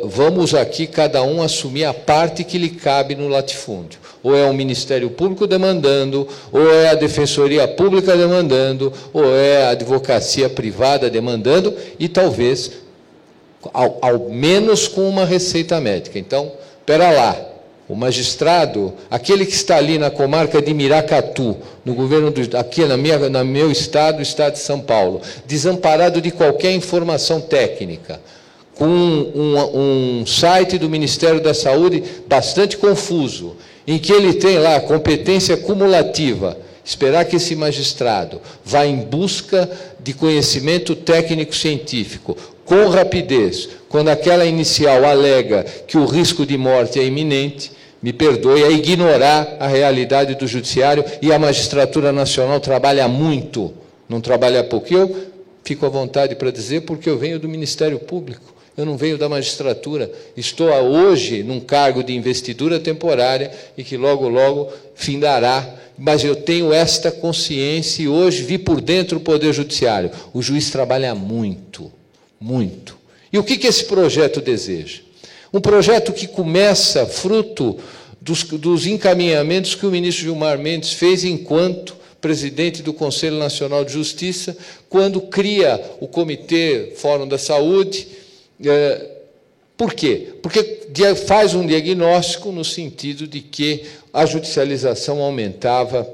Speaker 4: vamos aqui cada um assumir a parte que lhe cabe no latifúndio. Ou é o Ministério Público demandando, ou é a Defensoria Pública demandando, ou é a advocacia privada demandando, e talvez, ao menos com uma receita médica. Então, espera lá. O magistrado, aquele que está ali na comarca de Miracatu, no governo aqui no meu estado, o estado de São Paulo, desamparado de qualquer informação técnica, com um site do Ministério da Saúde bastante confuso, em que ele tem lá competência cumulativa, esperar que esse magistrado vá em busca de conhecimento técnico-científico, com rapidez, quando aquela inicial alega que o risco de morte é iminente, me perdoe, é ignorar a realidade do judiciário, e a magistratura nacional trabalha muito, não trabalha pouco. Eu fico à vontade para dizer, porque eu venho do Ministério Público, eu não venho da magistratura. Estou hoje num cargo de investidura temporária e que logo, logo findará, mas eu tenho esta consciência e hoje vi por dentro o Poder Judiciário. O juiz trabalha muito, muito. E o que esse projeto deseja? Um projeto que começa fruto dos encaminhamentos que o ministro Gilmar Mendes fez enquanto presidente do Conselho Nacional de Justiça, quando cria o Comitê Fórum da Saúde. Por quê? Porque faz um diagnóstico no sentido de que a judicialização aumentava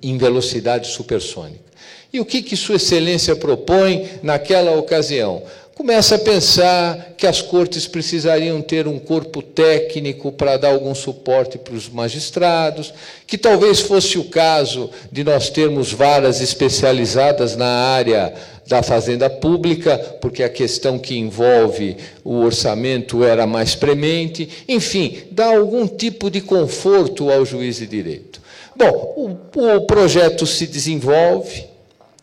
Speaker 4: em velocidade supersônica. E o que Sua Excelência propõe naquela ocasião? Começa a pensar que as cortes precisariam ter um corpo técnico para dar algum suporte para os magistrados, que talvez fosse o caso de nós termos varas especializadas na área da fazenda pública, porque a questão que envolve o orçamento era mais premente, enfim, dá algum tipo de conforto ao juiz de direito. Bom, o projeto se desenvolve,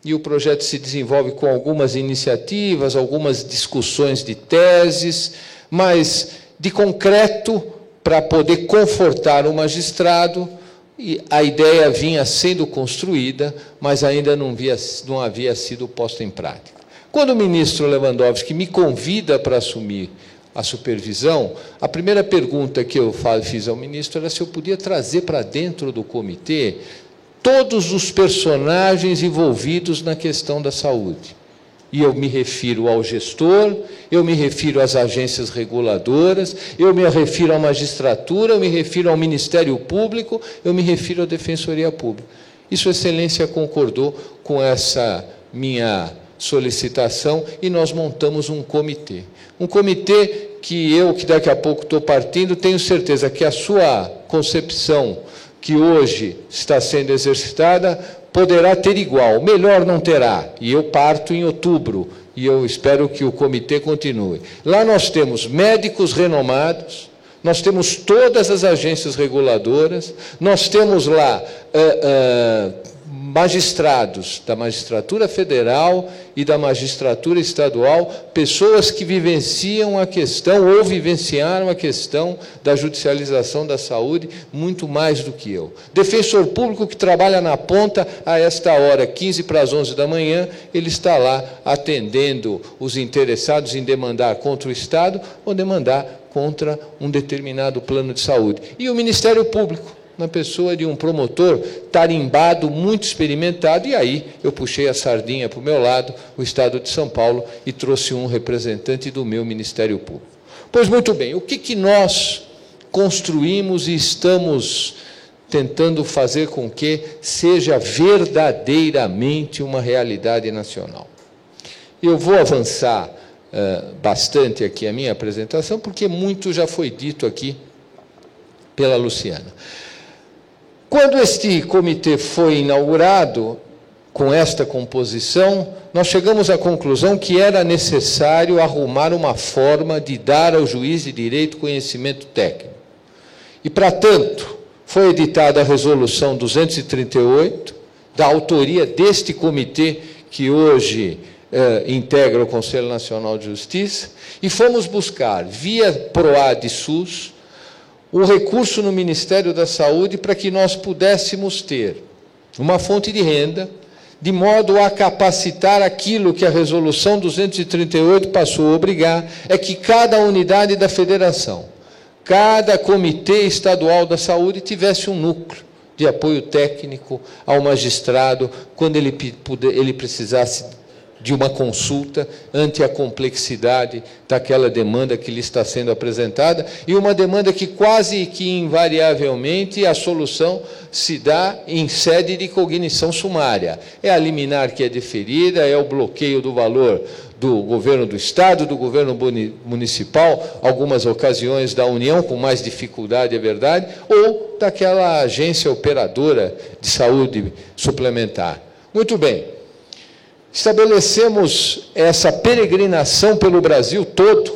Speaker 4: e o projeto se desenvolve com algumas iniciativas, algumas discussões de teses, mas de concreto, para poder confortar o magistrado, e a ideia vinha sendo construída, mas ainda não havia sido posta em prática. Quando o ministro Lewandowski me convida para assumir a supervisão, a primeira pergunta que eu fiz ao ministro era se eu podia trazer para dentro do comitê todos os personagens envolvidos na questão da saúde. E eu me refiro ao gestor, eu me refiro às agências reguladoras, eu me refiro à magistratura, eu me refiro ao Ministério Público, eu me refiro à Defensoria Pública. E Sua Excelência concordou com essa minha solicitação e nós montamos um comitê. Um comitê que daqui a pouco estou partindo, tenho certeza que a sua concepção, que hoje está sendo exercitada, poderá ter igual, melhor não terá, e eu parto em outubro, e eu espero que o comitê continue. Lá nós temos médicos renomados, nós temos todas as agências reguladoras, nós temos lá magistrados da magistratura federal e da magistratura estadual, pessoas que vivenciam a questão ou vivenciaram a questão da judicialização da saúde muito mais do que eu. Defensor público que trabalha na ponta a esta hora, 15 para as 11 da manhã, ele está lá atendendo os interessados em demandar contra o Estado ou demandar contra um determinado plano de saúde. E o Ministério Público, na pessoa de um promotor tarimbado, muito experimentado, e aí eu puxei a sardinha para o meu lado, o Estado de São Paulo, e trouxe um representante do meu Ministério Público. Pois muito bem, o que nós construímos e estamos tentando fazer com que seja verdadeiramente uma realidade nacional? Eu vou avançar bastante aqui a minha apresentação, porque muito já foi dito aqui pela Luciana. Quando este comitê foi inaugurado, com esta composição, nós chegamos à conclusão que era necessário arrumar uma forma de dar ao juiz de direito conhecimento técnico. E, para tanto, foi editada a Resolução 238, da autoria deste comitê, que hoje integra o Conselho Nacional de Justiça, e fomos buscar, via PROAD-SUS, o recurso no Ministério da Saúde para que nós pudéssemos ter uma fonte de renda, de modo a capacitar aquilo que a Resolução 238 passou a obrigar, é que cada unidade da federação, cada comitê estadual da saúde tivesse um núcleo de apoio técnico ao magistrado quando ele precisasse de uma consulta ante a complexidade daquela demanda que lhe está sendo apresentada, e uma demanda que quase que invariavelmente a solução se dá em sede de cognição sumária. É a liminar que é deferida, é o bloqueio do valor do governo do Estado, do governo municipal, algumas ocasiões da União, com mais dificuldade, é verdade, ou daquela agência operadora de saúde suplementar. Muito bem. Estabelecemos essa peregrinação pelo Brasil todo,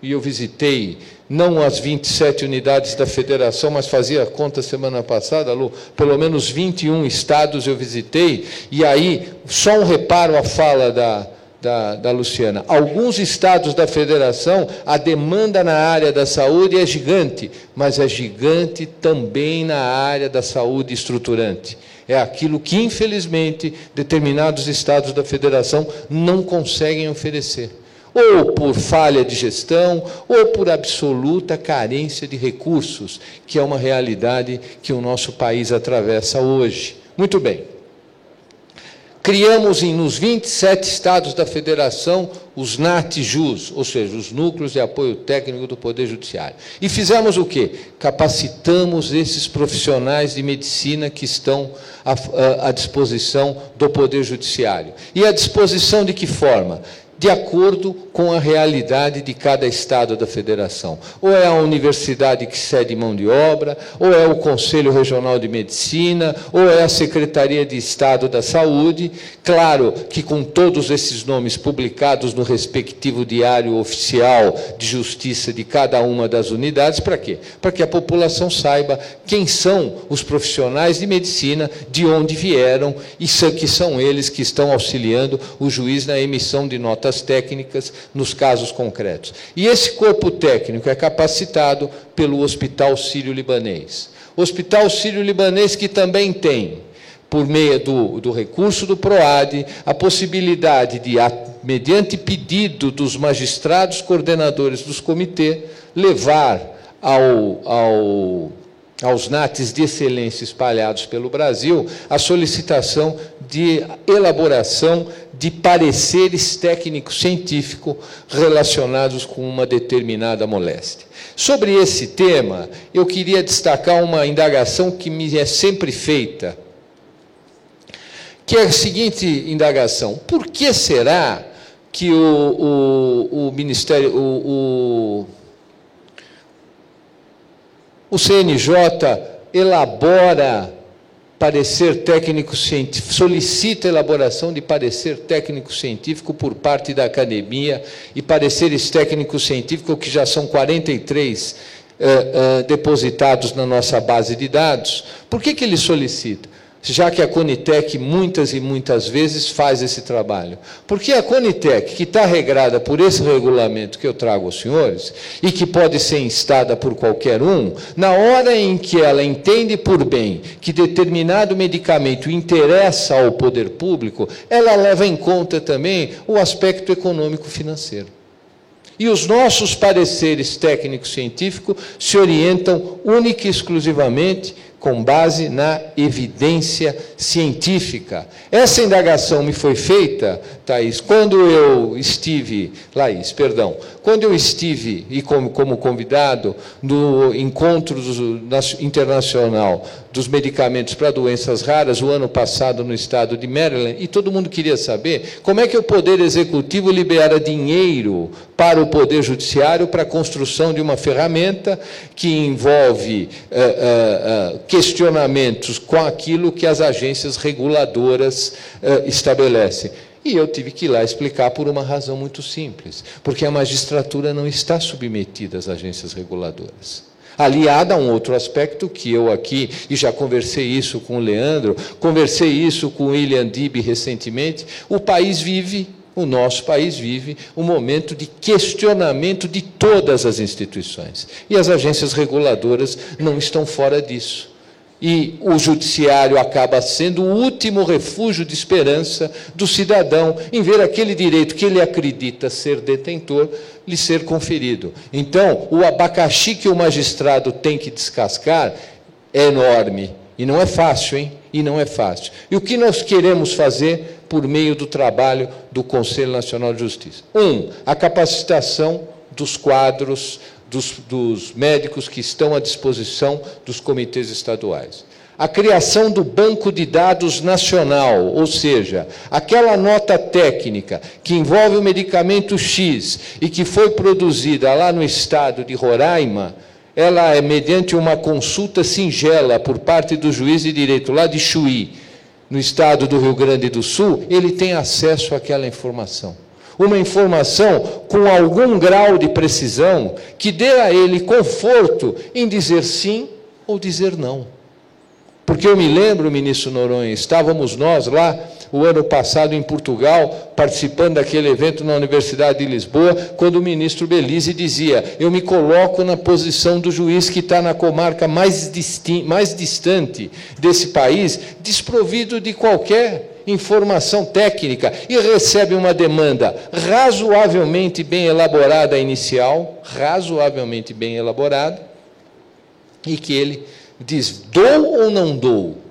Speaker 4: e eu visitei não as 27 unidades da federação, mas fazia a conta semana passada, Lu, pelo menos 21 estados eu visitei, e aí, só um reparo à fala da Luciana. Alguns estados da federação, a demanda na área da saúde é gigante, mas é gigante também na área da saúde estruturante. É aquilo que, infelizmente, determinados estados da federação não conseguem oferecer, ou por falha de gestão, ou por absoluta carência de recursos, que é uma realidade que o nosso país atravessa hoje. Muito bem. Criamos nos 27 estados da federação os NAT-JUS, ou seja, os Núcleos de Apoio Técnico do Poder Judiciário. E fizemos o quê? Capacitamos esses profissionais de medicina que estão à disposição do Poder Judiciário. E à disposição de que forma? De acordo com a realidade de cada estado da federação. Ou é a universidade que cede mão de obra, ou é o Conselho Regional de Medicina, ou é a Secretaria de Estado da Saúde. Claro que com todos esses nomes publicados no respectivo diário oficial de justiça de cada uma das unidades, para quê? Para que a população saiba quem são os profissionais de medicina, de onde vieram, e que são eles que estão auxiliando o juiz na emissão de notas técnicas nos casos concretos. E esse corpo técnico é capacitado pelo Hospital Sírio-Libanês. O Hospital Sírio-Libanês que também tem, por meio do recurso do PROAD, a possibilidade de, mediante pedido dos magistrados coordenadores dos comitês, levar aos NATs de excelência espalhados pelo Brasil a solicitação de elaboração de pareceres técnico-científicos relacionados com uma determinada moléstia. Sobre esse tema, eu queria destacar uma indagação que me é sempre feita, que é a seguinte indagação: por que será que o Ministério, o CNJ elabora parecer técnico-científico, solicita a elaboração de parecer técnico-científico por parte da academia, e pareceres técnico-científicos que já são 43 depositados na nossa base de dados? Por que ele solicita? Já que a Conitec muitas e muitas vezes faz esse trabalho. Porque a Conitec, que está regrada por esse regulamento que eu trago aos senhores, e que pode ser instada por qualquer um, na hora em que ela entende por bem que determinado medicamento interessa ao poder público, ela leva em conta também o aspecto econômico-financeiro. E os nossos pareceres técnico-científicos se orientam única e exclusivamente com base na evidência científica. Essa indagação me foi feita, Laís, quando eu estive e como convidado no encontro internacional dos medicamentos para doenças raras, o ano passado no estado de Maryland, e todo mundo queria saber como é que o Poder Executivo libera dinheiro para o Poder Judiciário para a construção de uma ferramenta que envolve questionamentos com aquilo que as agências reguladoras estabelecem. E eu tive que ir lá explicar por uma razão muito simples, porque a magistratura não está submetida às agências reguladoras. Aliada a um outro aspecto que eu aqui, e já conversei isso com o Leandro, conversei isso com o William Dibby recentemente, o nosso país vive um momento de questionamento de todas as instituições. E as agências reguladoras não estão fora disso. E o judiciário acaba sendo o último refúgio de esperança do cidadão em ver aquele direito que ele acredita ser detentor lhe ser conferido. Então, o abacaxi que o magistrado tem que descascar é enorme. E não é fácil, hein? E não é fácil. E o que nós queremos fazer por meio do trabalho do Conselho Nacional de Justiça? A capacitação dos quadros dos médicos que estão à disposição dos comitês estaduais. A criação do Banco de Dados Nacional, ou seja, aquela nota técnica que envolve o medicamento X e que foi produzida lá no estado de Roraima, ela é mediante uma consulta singela por parte do juiz de direito lá de Chuí, no estado do Rio Grande do Sul, ele tem acesso àquela informação. Uma informação com algum grau de precisão que dê a ele conforto em dizer sim ou dizer não. Porque eu me lembro, ministro Noronha, estávamos nós lá, o ano passado em Portugal, participando daquele evento na Universidade de Lisboa, quando o ministro Belize dizia: eu me coloco na posição do juiz que está na comarca mais distante desse país, desprovido de qualquer informação técnica, e recebe uma demanda razoavelmente bem elaborada inicial, razoavelmente bem elaborada, e que ele diz: dou ou não dou?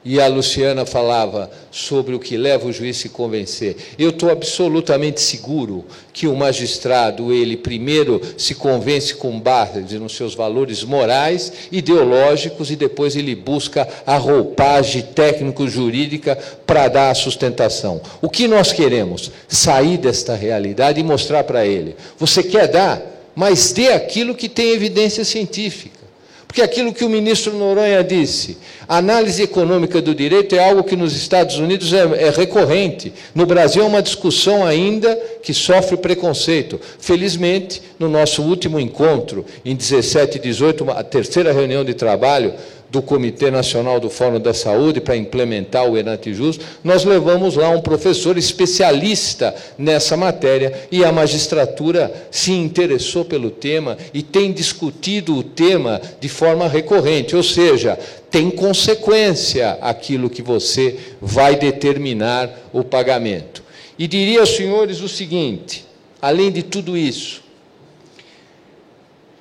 Speaker 4: E a Luciana falava sobre o que leva o juiz a se convencer. Eu estou absolutamente seguro que o magistrado, ele primeiro se convence com base nos seus valores morais, ideológicos, e depois ele busca a roupagem técnico-jurídica para dar a sustentação. O que nós queremos? Sair desta realidade e mostrar para ele: você quer dar, mas dê aquilo que tem evidência científica. Porque aquilo que o ministro Noronha disse, a análise econômica do direito é algo que nos Estados Unidos é recorrente. No Brasil é uma discussão ainda que sofre preconceito. Felizmente, no nosso último encontro, em 17 e 18, a terceira reunião de trabalho do Comitê Nacional do Fórum da Saúde para implementar o Enatijus, nós levamos lá um professor especialista nessa matéria, e a magistratura se interessou pelo tema e tem discutido o tema de forma recorrente, ou seja, tem consequência aquilo que você vai determinar o pagamento. E diria aos senhores o seguinte: além de tudo isso,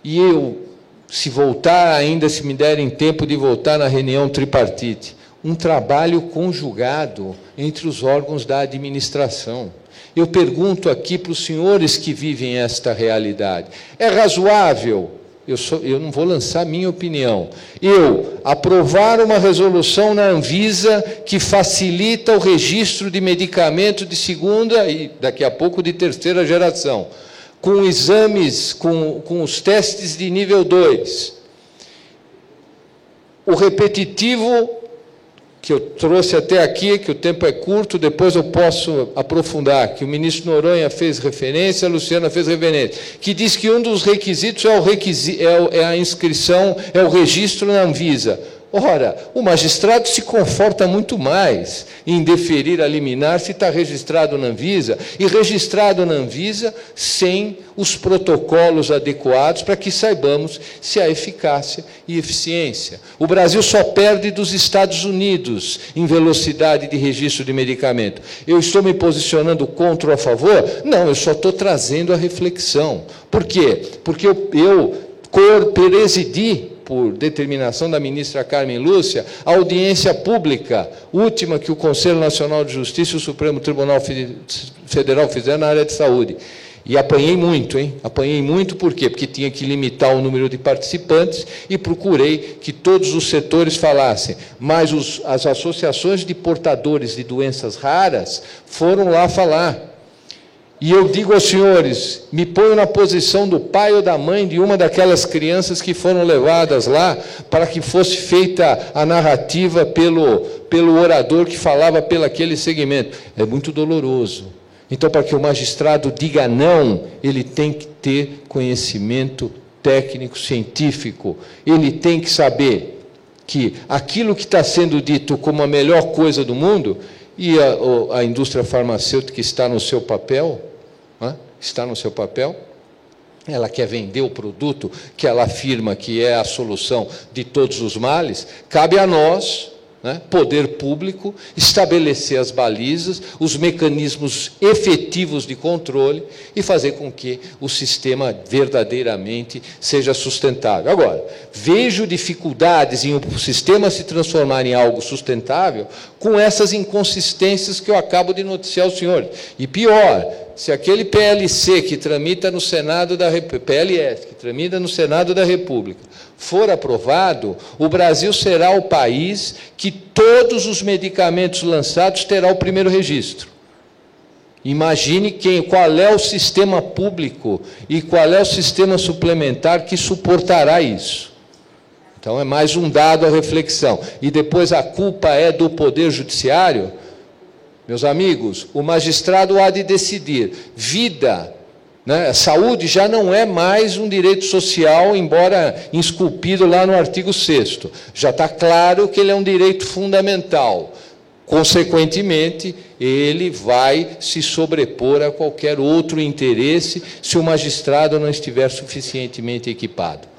Speaker 4: e se voltar ainda, se me derem tempo de voltar na reunião tripartite, um trabalho conjugado entre os órgãos da administração. Eu pergunto aqui para os senhores que vivem esta realidade: é razoável, eu não vou lançar minha opinião, eu aprovar uma resolução na Anvisa que facilita o registro de medicamento de segunda e daqui a pouco de terceira geração, com exames, com os testes de nível 2. O repetitivo, que eu trouxe até aqui, que o tempo é curto, depois eu posso aprofundar, que o ministro Noronha fez referência, a Luciana fez referência, que diz que um dos requisitos é a inscrição, é o registro na Anvisa. Ora, o magistrado se conforta muito mais em deferir a liminar se está registrado na Anvisa, e registrado na Anvisa sem os protocolos adequados para que saibamos se há eficácia e eficiência. O Brasil só perde dos Estados Unidos em velocidade de registro de medicamento. Eu estou me posicionando contra ou a favor? Não, eu só estou trazendo a reflexão. Por quê? Porque eu presidi por determinação da ministra Carmen Lúcia, a audiência pública última que o Conselho Nacional de Justiça e o Supremo Tribunal Federal fizeram na área de saúde. E apanhei muito, hein? Apanhei muito, por quê? Porque tinha que limitar o número de participantes e procurei que todos os setores falassem. Mas as associações de portadores de doenças raras foram lá falar. E eu digo aos senhores, me ponho na posição do pai ou da mãe de uma daquelas crianças que foram levadas lá para que fosse feita a narrativa pelo orador que falava pelo aquele segmento. É muito doloroso. Então, para que o magistrado diga não, ele tem que ter conhecimento técnico, científico. Ele tem que saber que aquilo que está sendo dito como a melhor coisa do mundo, e a indústria farmacêutica está no seu papel, está no seu papel, ela quer vender o produto que ela afirma que é a solução de todos os males, cabe a nós, poder público, estabelecer as balizas, os mecanismos efetivos de controle e fazer com que o sistema verdadeiramente seja sustentável. Agora, vejo dificuldades em o sistema se transformar em algo sustentável com essas inconsistências que eu acabo de noticiar aos senhores. E pior, se aquele PLC que tramita no Senado da República, PLS, que tramita no Senado da República, for aprovado, o Brasil será o país que todos os medicamentos lançados terá o primeiro registro. Imagine qual é o sistema público e qual é o sistema suplementar que suportará isso. Então, é mais um dado à reflexão. E depois a culpa é do Poder Judiciário. Meus amigos, o magistrado há de decidir. Vida, a saúde já não é mais um direito social, embora esculpido lá no artigo 6º. Já está claro que ele é um direito fundamental. Consequentemente, ele vai se sobrepor a qualquer outro interesse se o magistrado não estiver suficientemente equipado.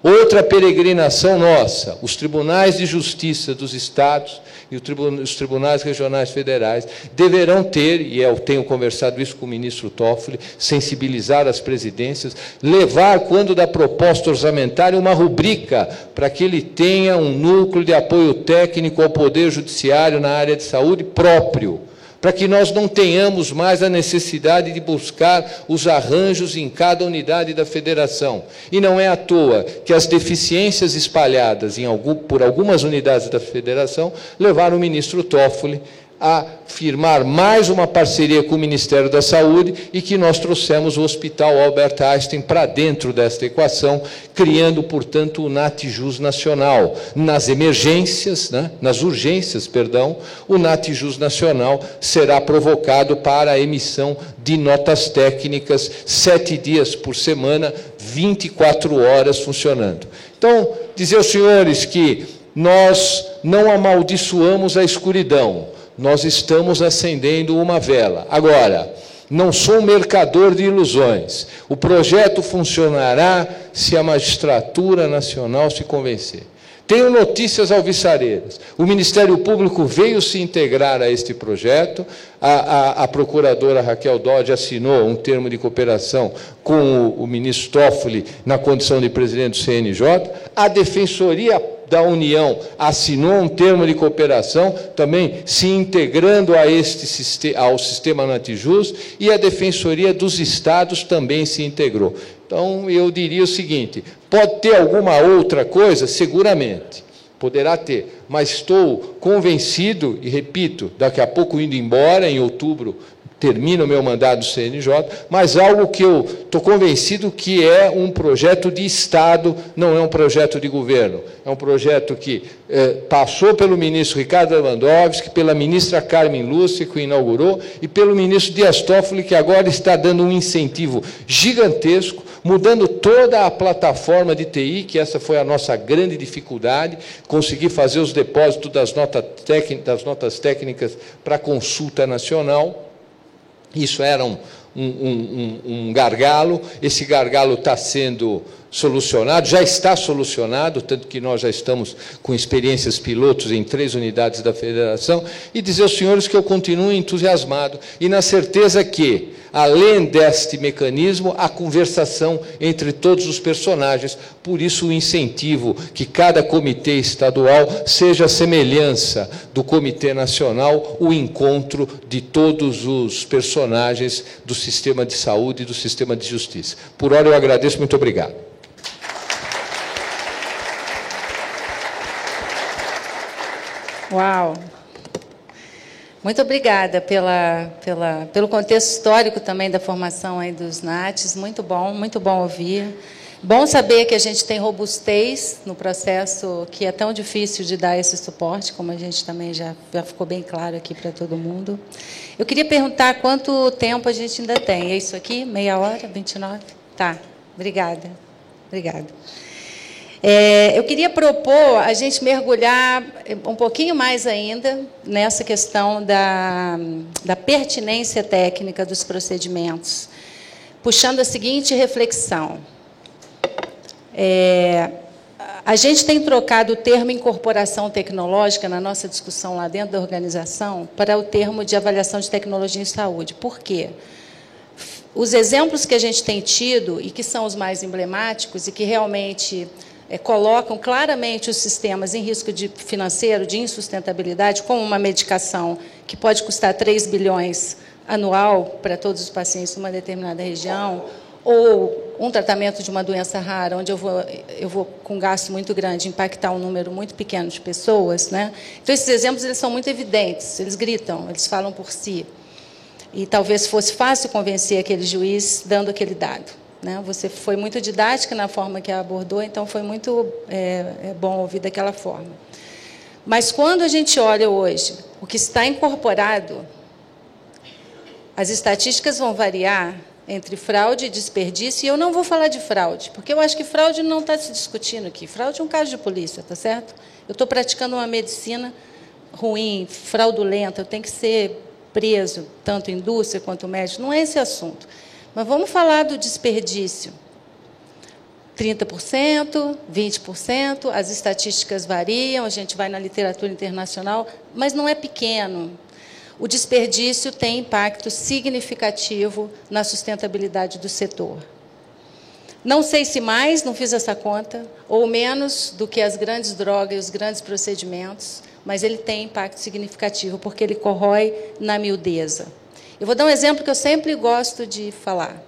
Speaker 4: Outra peregrinação nossa, os tribunais de justiça dos estados e os tribunais regionais federais deverão ter, e eu tenho conversado isso com o ministro Toffoli, sensibilizar as presidências, levar, quando da proposta orçamentária, uma rubrica para que ele tenha um núcleo de apoio técnico ao Poder Judiciário na área de saúde próprio, para que nós não tenhamos mais a necessidade de buscar os arranjos em cada unidade da federação. E não é à toa que as deficiências espalhadas por algumas unidades da federação levaram o ministro Toffoli a firmar mais uma parceria com o Ministério da Saúde e que nós trouxemos o Hospital Albert Einstein para dentro desta equação, criando, portanto, o NatJus Nacional. Nas emergências, nas urgências, o NatJus Nacional será provocado para a emissão de notas técnicas 7 dias por semana, 24 horas funcionando. Então, dizer aos senhores que nós não amaldiçoamos a escuridão, nós estamos acendendo uma vela. Agora, não sou um mercador de ilusões. O projeto funcionará se a magistratura nacional se convencer. Tenho notícias alvissareiras. O Ministério Público veio se integrar a este projeto, a procuradora Raquel Dodge assinou um termo de cooperação com o ministro Toffoli na condição de presidente do CNJ, a Defensoria da União assinou um termo de cooperação, também se integrando ao sistema NatJus, e a Defensoria dos Estados também se integrou. Então, eu diria o seguinte, pode ter alguma outra coisa? Seguramente, poderá ter, mas estou convencido, e repito, daqui a pouco indo embora, em outubro, termina o meu mandato do CNJ, mas algo que eu estou convencido que é um projeto de Estado, não é um projeto de governo. É um projeto que passou pelo ministro Ricardo Lewandowski, pela ministra Carmen Lúcia, que o inaugurou, e pelo ministro Dias Toffoli, que agora está dando um incentivo gigantesco, mudando toda a plataforma de TI, que essa foi a nossa grande dificuldade, conseguir fazer os depósitos das notas técnicas para consulta nacional. Isso era um gargalo, esse gargalo está sendo solucionado, já está solucionado, tanto que nós já estamos com experiências pilotos em 3 unidades da federação, e dizer aos senhores que eu continuo entusiasmado e na certeza que, além deste mecanismo, a conversação entre todos os personagens, por isso o incentivo que cada comitê estadual seja a semelhança do Comitê Nacional, o encontro de todos os personagens do sistema de saúde e do sistema de justiça. Por hora eu agradeço, muito obrigado.
Speaker 2: Uau! Muito obrigada pelo contexto histórico também da formação aí dos NATs. Muito bom ouvir. Bom saber que a gente tem robustez no processo que é tão difícil de dar esse suporte, como a gente também já ficou bem claro aqui para todo mundo. Eu queria perguntar quanto tempo a gente ainda tem. É isso aqui? Meia hora? 29? Tá. Obrigada. Obrigada. Eu queria propor a gente mergulhar um pouquinho mais ainda nessa questão da pertinência técnica dos procedimentos, puxando a seguinte reflexão. A gente tem trocado o termo incorporação tecnológica na nossa discussão lá dentro da organização para o termo de avaliação de tecnologia em saúde. Por quê? Os exemplos que a gente tem tido, e que são os mais emblemáticos, e que realmente colocam claramente os sistemas em risco financeiro, de insustentabilidade, como uma medicação que pode custar 3 bilhões anual para todos os pacientes numa determinada região, ou um tratamento de uma doença rara, onde eu vou com um gasto muito grande, impactar um número muito pequeno de pessoas, né? Então, esses exemplos eles são muito evidentes, eles gritam, eles falam por si. E talvez fosse fácil convencer aquele juiz dando aquele dado. Né? Você foi muito didática na forma que a abordou, então foi muito bom ouvir daquela forma. Mas, quando a gente olha hoje o que está incorporado, as estatísticas vão variar entre fraude e desperdício, e eu não vou falar de fraude, porque eu acho que fraude não está se discutindo aqui. Fraude é um caso de polícia, tá certo? Eu estou praticando uma medicina ruim, fraudulenta, eu tenho que ser preso, tanto indústria quanto médico, não é esse assunto. Mas vamos falar do desperdício. 30%, 20%, as estatísticas variam, a gente vai na literatura internacional, mas não é pequeno. O desperdício tem impacto significativo na sustentabilidade do setor. Não sei se mais, não fiz essa conta, ou menos do que as grandes drogas e os grandes procedimentos, mas ele tem impacto significativo, porque ele corrói na miudeza. Eu vou dar um exemplo que eu sempre gosto de falar.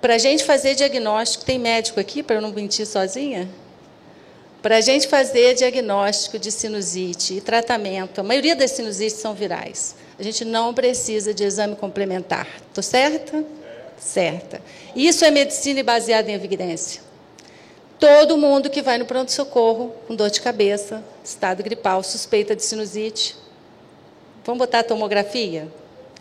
Speaker 2: Para a gente fazer diagnóstico, tem médico aqui, para eu não mentir sozinha? Para a gente fazer diagnóstico de sinusite e tratamento, a maioria das sinusites são virais, a gente não precisa de exame complementar. Estou certa? Certa. Isso é medicina baseada em evidência. Todo mundo que vai no pronto-socorro com dor de cabeça, estado gripal, suspeita de sinusite, vamos botar a tomografia?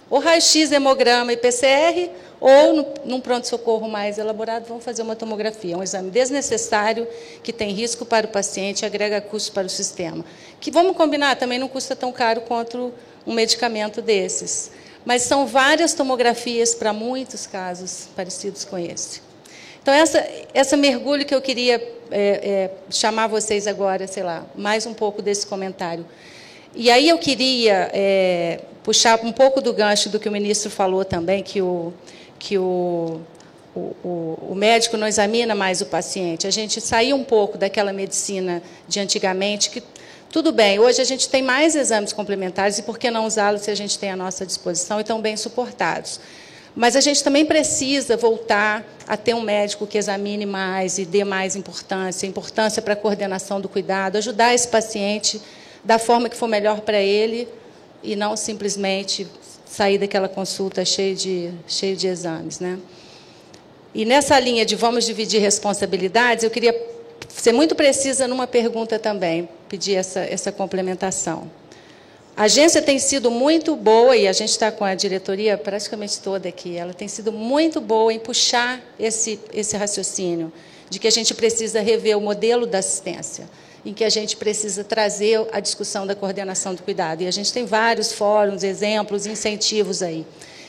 Speaker 2: Ou raio-x, hemograma e PCR, ou, num pronto-socorro mais elaborado, vamos fazer uma tomografia, um exame desnecessário, que tem risco para o paciente e agrega custo para o sistema. Que, vamos combinar, também não custa tão caro quanto um medicamento desses. Mas são várias tomografias para muitos casos parecidos com esse. Então, essa mergulho que eu queria chamar vocês agora, sei lá, mais um pouco desse comentário. E aí eu queria puxar um pouco do gancho do que o ministro falou também, que o médico não examina mais o paciente. A gente saiu um pouco daquela medicina de antigamente, que, tudo bem, hoje a gente tem mais exames complementares, e por que não usá-los se a gente tem à nossa disposição e estão bem suportados? Mas a gente também precisa voltar a ter um médico que examine mais e dê mais importância para a coordenação do cuidado, ajudar esse paciente da forma que for melhor para ele, e não simplesmente sair daquela consulta cheio de exames, né? E nessa linha de vamos dividir responsabilidades, eu queria ser muito precisa numa pergunta também, pedir essa complementação. A agência tem sido muito boa, e a gente está com a diretoria praticamente toda aqui, ela tem sido muito boa em puxar esse raciocínio de que a gente precisa rever o modelo da assistência, em que a gente precisa trazer a discussão da coordenação do cuidado. E a gente tem vários fóruns, exemplos, incentivos aí.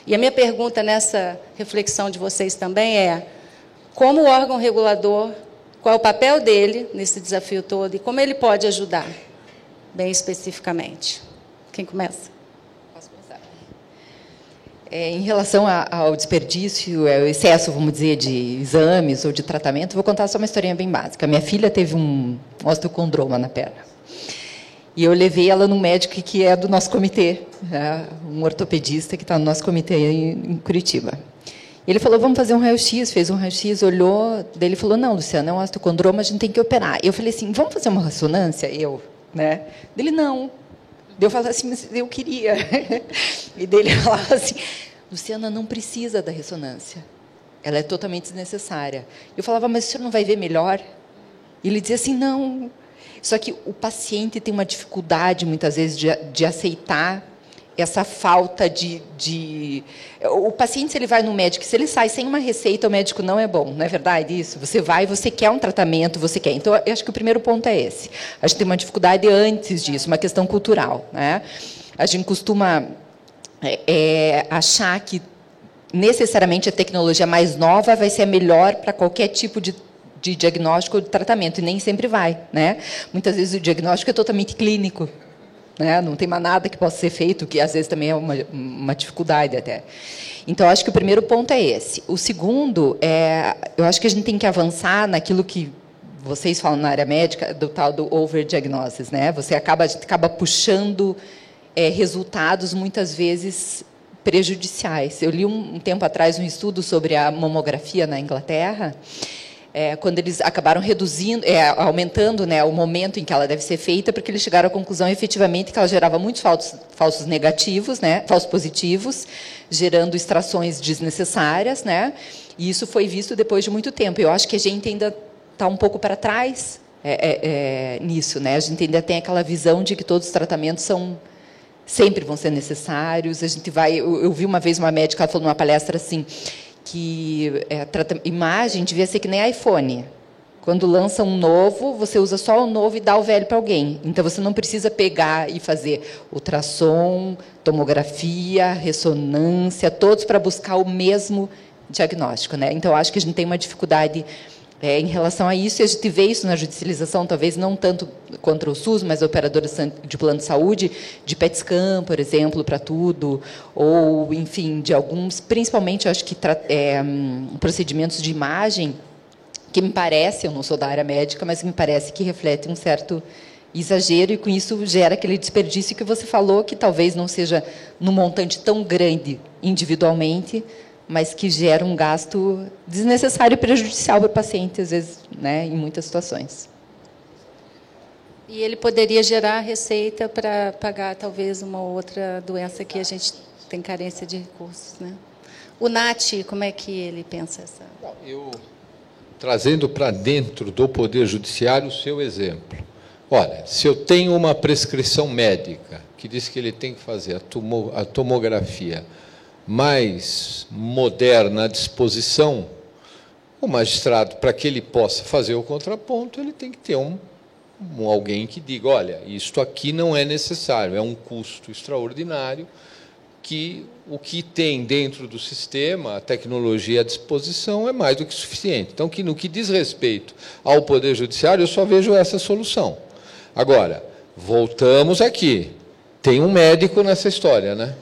Speaker 2: E a minha pergunta nessa reflexão de vocês também é: como órgão regulador, qual é o papel dele nesse desafio todo e como ele pode ajudar, bem especificamente. Quem começa?
Speaker 3: Posso começar. Em relação ao desperdício, ao excesso, vamos dizer, de exames ou de tratamento, vou contar só uma historinha bem básica. Minha filha teve um osteocondroma na perna. E eu levei ela num médico que é do nosso comitê, né, um ortopedista que está no nosso comitê em Curitiba. E ele falou, vamos fazer um raio-x, fez um raio-x, olhou, daí ele falou, não, Luciana, é um osteocondroma, a gente tem que operar. Eu falei assim, vamos fazer uma ressonância? Né? Ele, não. Eu falei assim, mas eu queria. E daí ele falava assim, Luciana, não precisa da ressonância, ela é totalmente desnecessária. Eu falava, mas o senhor não vai ver melhor? E ele dizia assim, não. Só que o paciente tem uma dificuldade, muitas vezes, de aceitar essa falta de... O paciente, se ele vai no médico, se ele sai sem uma receita, o médico não é bom, não é verdade isso? Você vai, você quer um tratamento, você quer. Então, eu acho que o primeiro ponto é esse. A gente tem uma dificuldade antes disso, uma questão cultural, né? A gente costuma achar que, necessariamente, a tecnologia mais nova vai ser a melhor para qualquer tipo de diagnóstico ou de tratamento, e nem sempre vai, né? Muitas vezes o diagnóstico é totalmente clínico, né? Não tem mais nada que possa ser feito, que às vezes também é uma dificuldade até. Então, acho que o primeiro ponto é esse. O segundo, eu acho que a gente tem que avançar naquilo que vocês falam na área médica, do tal do overdiagnosis, né? A gente acaba puxando resultados, muitas vezes, prejudiciais. Eu li um tempo atrás um estudo sobre a mamografia na Inglaterra, quando eles acabaram aumentando, né, o momento em que ela deve ser feita, porque eles chegaram à conclusão, efetivamente, que ela gerava muitos falsos negativos, né, falsos positivos, gerando extrações desnecessárias, né, e isso foi visto depois de muito tempo. Eu acho que a gente ainda está um pouco para trás nisso, né, a gente ainda tem aquela visão de que todos os tratamentos sempre vão ser necessários. A gente vai... Eu vi uma vez uma médica, ela falou numa palestra assim, que imagem devia ser que nem iPhone. Quando lança um novo, você usa só o novo e dá o velho para alguém. Então, você não precisa pegar e fazer ultrassom, tomografia, ressonância, todos para buscar o mesmo diagnóstico, né? Então, acho que a gente tem uma dificuldade em relação a isso, e a gente vê isso na judicialização, talvez não tanto contra o SUS, mas operadoras de plano de saúde, de PET scan, por exemplo, para tudo, ou, enfim, de alguns, principalmente, acho que procedimentos de imagem, que me parece, eu não sou da área médica, mas me parece que reflete um certo exagero, e com isso gera aquele desperdício que você falou, que talvez não seja num montante tão grande individualmente, mas que gera um gasto desnecessário e prejudicial para o paciente, às vezes, né, em muitas situações.
Speaker 2: E ele poderia gerar receita para pagar, talvez, uma outra doença que a gente tem carência de recursos, né? O Nath, como é que ele pensa essa?
Speaker 4: Trazendo para dentro do Poder Judiciário o seu exemplo. Olha, se eu tenho uma prescrição médica que diz que ele tem que fazer a tomografia mais moderna à disposição, o magistrado, para que ele possa fazer o contraponto, ele tem que ter alguém que diga, olha, isto aqui não é necessário, é um custo extraordinário, que o que tem dentro do sistema, a tecnologia à disposição, é mais do que suficiente. Então, no que diz respeito ao Poder Judiciário, eu só vejo essa solução. Agora, voltamos aqui. Tem um médico nessa história, né?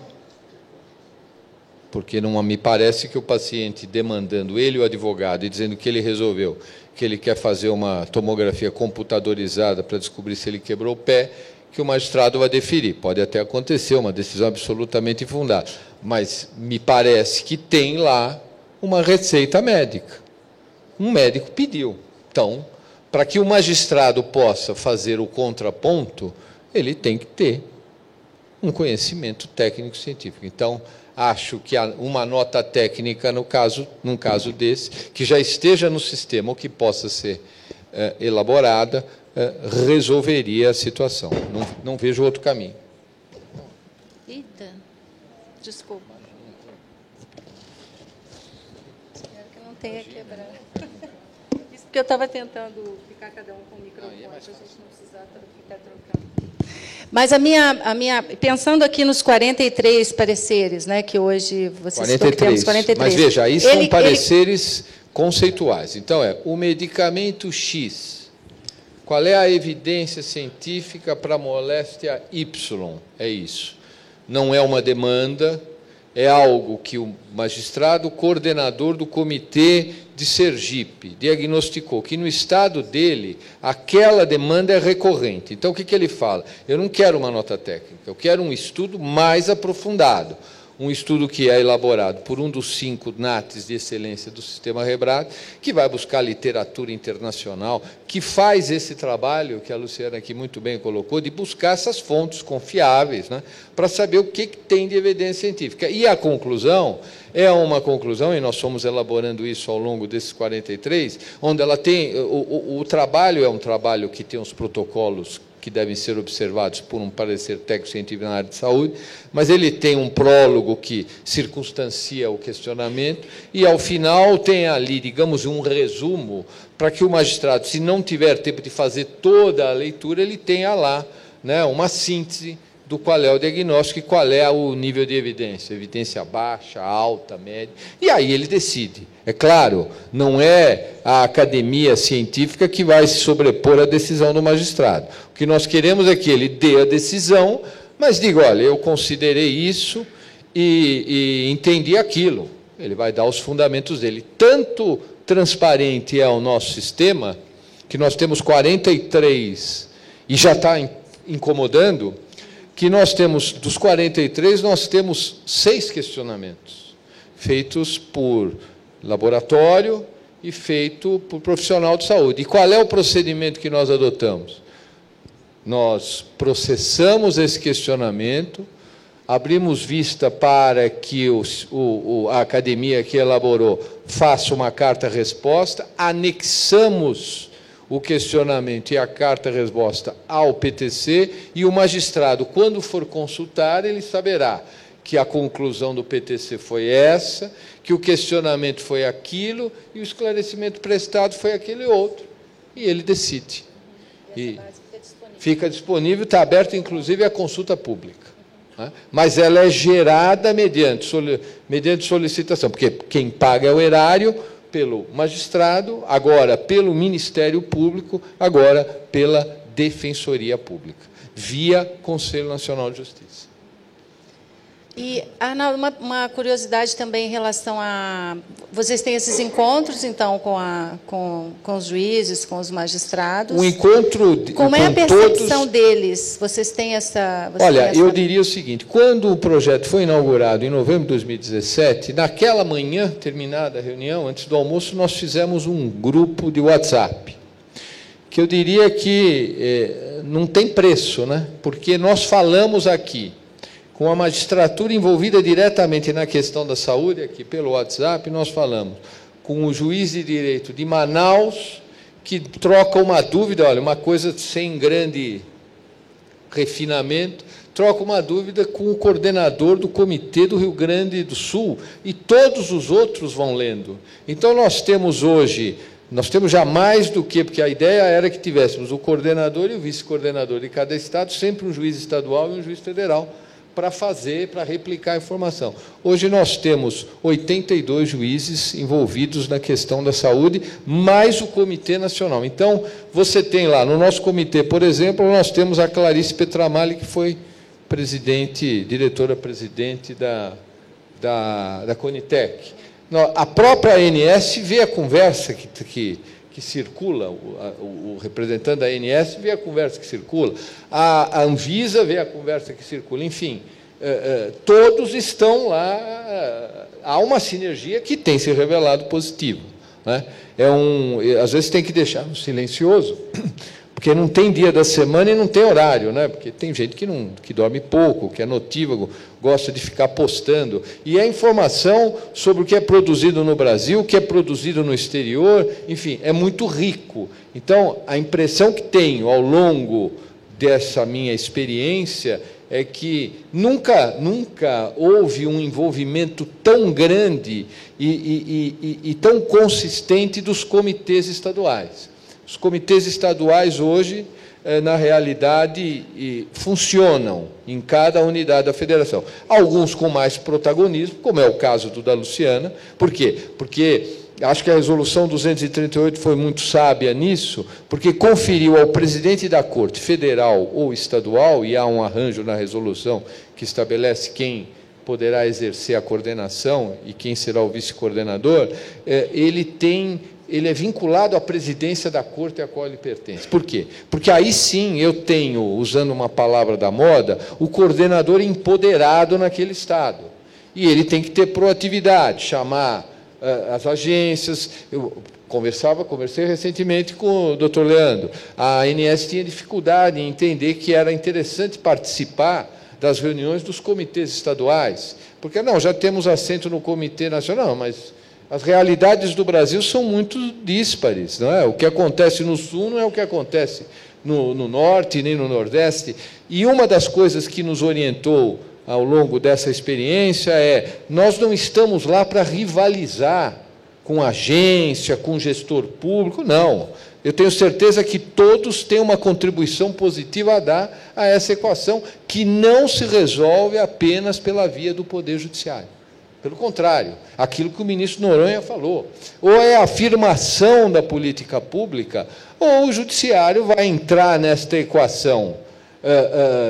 Speaker 4: Porque não me parece que o paciente, demandando ele, o advogado, e dizendo que ele resolveu, que ele quer fazer uma tomografia computadorizada para descobrir se ele quebrou o pé, que o magistrado vai deferir. Pode até acontecer, uma decisão absolutamente infundada, mas me parece que tem lá uma receita médica. Um médico pediu. Então, para que o magistrado possa fazer o contraponto, ele tem que ter um conhecimento técnico-científico. Então, acho que uma nota técnica, num caso desse, que já esteja no sistema ou que possa ser elaborada, resolveria a situação. Não vejo outro caminho.
Speaker 2: Eita, desculpa. Espero que não tenha quebrado. Isso porque eu estava tentando ficar cada um com o microfone, para a gente não precisar ficar trocando. Mas pensando aqui nos 43 pareceres, né, que hoje vocês
Speaker 4: 43.
Speaker 2: Temos 43.
Speaker 4: Mas veja, aí são pareceres conceituais. Então, o medicamento X. Qual é a evidência científica para a moléstia Y? É isso. Não é uma demanda, é algo que o magistrado coordenador do comitê de Sergipe diagnosticou que no estado dele aquela demanda é recorrente. Então, o que ele fala? Eu não quero uma nota técnica, eu quero um estudo mais aprofundado. Um estudo que é elaborado por um dos 5 NATs de excelência do sistema Rebrad, que vai buscar literatura internacional, que faz esse trabalho, que a Luciana aqui muito bem colocou, de buscar essas fontes confiáveis, né, para saber o que tem de evidência científica. E a conclusão é uma conclusão, e nós fomos elaborando isso ao longo desses 43, onde ela tem... O trabalho é um trabalho que tem os protocolos que devem ser observados por um parecer técnico-científico na área de saúde, mas ele tem um prólogo que circunstancia o questionamento e, ao final, tem ali, digamos, um resumo para que o magistrado, se não tiver tempo de fazer toda a leitura, ele tenha lá, né, uma síntese do qual é o diagnóstico e qual é o nível de evidência baixa, alta, média, e aí ele decide. É claro, não é a academia científica que vai se sobrepor à decisão do magistrado. O que nós queremos é que ele dê a decisão, mas diga, olha, eu considerei isso e entendi aquilo. Ele vai dar os fundamentos dele. Tanto transparente é o nosso sistema, que nós temos 43, e já está incomodando, que nós temos, dos 43, nós temos 6 questionamentos, feitos por laboratório e feito por profissional de saúde. E qual é o procedimento que nós adotamos? Nós processamos esse questionamento, abrimos vista para que a academia que elaborou faça uma carta-resposta, anexamos o questionamento e a carta-resposta ao PTC, e o magistrado, quando for consultar, ele saberá que a conclusão do PTC foi essa, que o questionamento foi aquilo, e o esclarecimento prestado foi aquele outro. E ele decide. E fica disponível, está aberto, inclusive, a consulta pública. Né? Mas ela é gerada mediante solicitação, porque quem paga é o erário, pelo magistrado, agora pelo Ministério Público, agora pela Defensoria Pública, via Conselho Nacional de Justiça.
Speaker 2: E, Arnaldo, uma curiosidade também em relação a... Vocês têm esses encontros, então, com os juízes, com os magistrados?
Speaker 4: Um encontro...
Speaker 2: Como é a percepção deles? Vocês têm essa...
Speaker 4: Olha, eu diria o seguinte, quando o projeto foi inaugurado em novembro de 2017, naquela manhã, terminada a reunião, antes do almoço, nós fizemos um grupo de WhatsApp, que eu diria que não tem preço, né? Porque nós falamos aqui com a magistratura envolvida diretamente na questão da saúde, aqui pelo WhatsApp, nós falamos com o juiz de direito de Manaus, que troca uma dúvida, olha, uma coisa sem grande refinamento, troca uma dúvida com o coordenador do Comitê do Rio Grande do Sul, e todos os outros vão lendo. Então, nós temos hoje, nós temos já mais do que, porque a ideia era que tivéssemos o coordenador e o vice-coordenador de cada estado, sempre um juiz estadual e um juiz federal, para replicar a informação. Hoje nós temos 82 juízes envolvidos na questão da saúde, mais o Comitê Nacional. Então, você tem lá, no nosso comitê, por exemplo, nós temos a Clarice Petramalli, que foi diretora-presidente da Conitec. A própria ANS vê a conversa que circula, o representante da ANS vê a conversa que circula, a Anvisa vê a conversa que circula, enfim, todos estão lá, há uma sinergia que tem se revelado positiva. Né? Às vezes tem que deixar no silencioso, porque não tem dia da semana e não tem horário, né? Porque tem gente que dorme pouco, que é notívago, gosta de ficar postando. E a informação sobre o que é produzido no Brasil, o que é produzido no exterior, enfim, é muito rico. Então, a impressão que tenho ao longo dessa minha experiência é que nunca houve um envolvimento tão grande e tão consistente dos comitês estaduais. Os comitês estaduais hoje, na realidade, funcionam em cada unidade da federação. Alguns com mais protagonismo, como é o caso do da Luciana. Por quê? Porque acho que a resolução 238 foi muito sábia nisso, porque conferiu ao presidente da Corte Federal ou estadual, e há um arranjo na resolução que estabelece quem poderá exercer a coordenação e quem será o vice-coordenador, ele é vinculado à presidência da Corte a qual ele pertence. Por quê? Porque aí sim eu tenho, usando uma palavra da moda, o coordenador empoderado naquele Estado. E ele tem que ter proatividade, chamar as agências. Eu conversei recentemente com o doutor Leandro. A ANS tinha dificuldade em entender que era interessante participar das reuniões dos comitês estaduais, porque não, já temos assento no Comitê Nacional, mas as realidades do Brasil são muito díspares, não é? O que acontece no Sul não é o que acontece no Norte, nem no Nordeste. E uma das coisas que nos orientou ao longo dessa experiência nós não estamos lá para rivalizar com agência, com gestor público, não. Eu tenho certeza que todos têm uma contribuição positiva a dar a essa equação, que não se resolve apenas pela via do Poder Judiciário. Pelo contrário, aquilo que o ministro Noronha falou, ou é a afirmação da política pública, ou o Judiciário vai entrar nesta equação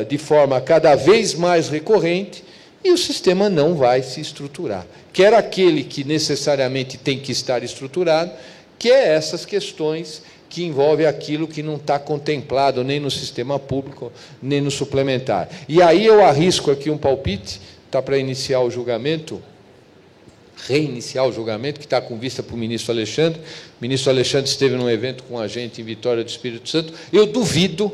Speaker 4: de forma cada vez mais recorrente, e o sistema não vai se estruturar. Quer aquele que necessariamente tem que estar estruturado, que é essas questões que envolvem aquilo que não está contemplado nem no sistema público, nem no suplementar. E aí eu arrisco aqui um palpite, está para iniciar o julgamento, reiniciar o julgamento, que está com vista para o ministro Alexandre. O ministro Alexandre esteve num evento com a gente em Vitória do Espírito Santo. Eu duvido,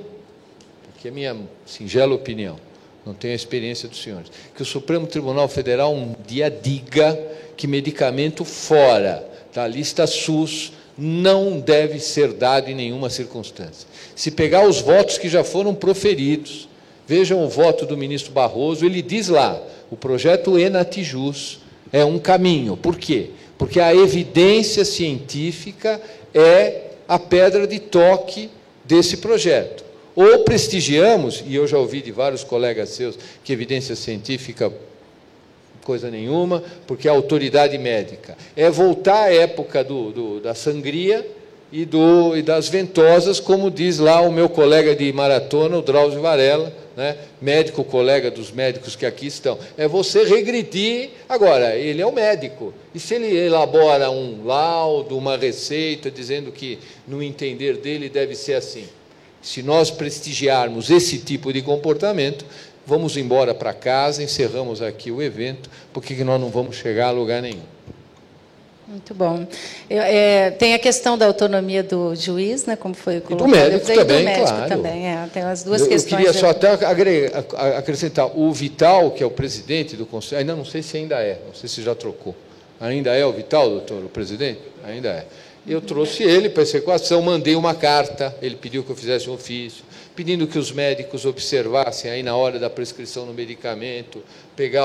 Speaker 4: porque é minha singela opinião, não tenho a experiência dos senhores, que o Supremo Tribunal Federal um dia diga que medicamento fora da lista SUS não deve ser dado em nenhuma circunstância. Se pegar os votos que já foram proferidos, vejam o voto do ministro Barroso, ele diz lá, o projeto Enatijus é um caminho. Por quê? Porque a evidência científica é a pedra de toque desse projeto. Ou prestigiamos, e eu já ouvi de vários colegas seus que evidência científica coisa nenhuma, porque a autoridade médica é voltar à época da sangria e das ventosas, como diz lá o meu colega de maratona, o Drauzio Varela, né, médico, colega dos médicos que aqui estão. É você regredir. Agora, ele é o médico, e se ele elabora um laudo, uma receita, dizendo que, no entender dele, deve ser assim. Se nós prestigiarmos esse tipo de comportamento, vamos embora para casa, encerramos aqui o evento, porque nós não vamos chegar a lugar nenhum.
Speaker 2: Muito bom. Tem a questão da autonomia do juiz, né, como foi colocado.
Speaker 4: E do médico também,
Speaker 2: do médico
Speaker 4: claro.
Speaker 2: Também, tem as duas questões.
Speaker 4: Eu queria só até acrescentar, o Vital, que é o presidente do Conselho, ainda não sei se ainda é, não sei se já trocou. Ainda é o Vital, doutor, o presidente? Ainda é. Eu trouxe ele para essa equação, mandei uma carta, ele pediu que eu fizesse um ofício, pedindo que os médicos observassem aí na hora da prescrição do medicamento, pegar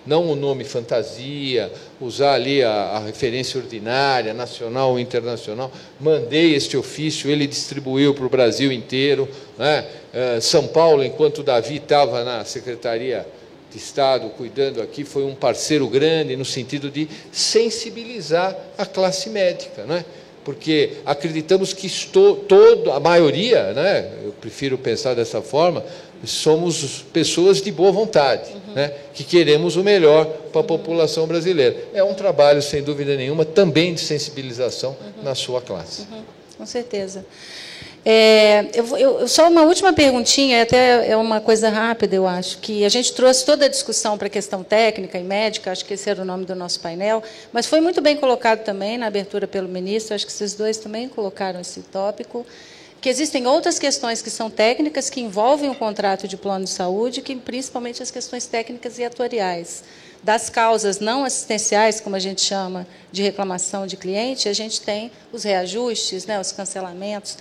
Speaker 4: não o nome fantasia, usar ali a referência ordinária, nacional ou internacional. Mandei este ofício, ele distribuiu para o Brasil inteiro, né? São Paulo, enquanto o Davi estava na Secretaria de Estado cuidando aqui, foi um parceiro grande no sentido de sensibilizar a classe médica, né? Porque acreditamos que a maioria, né, eu prefiro pensar dessa forma, somos pessoas de boa vontade, né, que queremos o melhor para a população brasileira. É um trabalho, sem dúvida nenhuma, também de sensibilização na sua classe.
Speaker 2: Com certeza. Só uma última perguntinha, até é uma coisa rápida, eu acho, que a gente trouxe toda a discussão para a questão técnica e médica, acho que esse era o nome do nosso painel, mas foi muito bem colocado também na abertura pelo ministro, acho que vocês dois também colocaram esse tópico, que existem outras questões que são técnicas, que envolvem o contrato de plano de saúde, que principalmente as questões técnicas e atuariais. Das causas não assistenciais, como a gente chama, de reclamação de cliente, a gente tem os reajustes, né, os cancelamentos.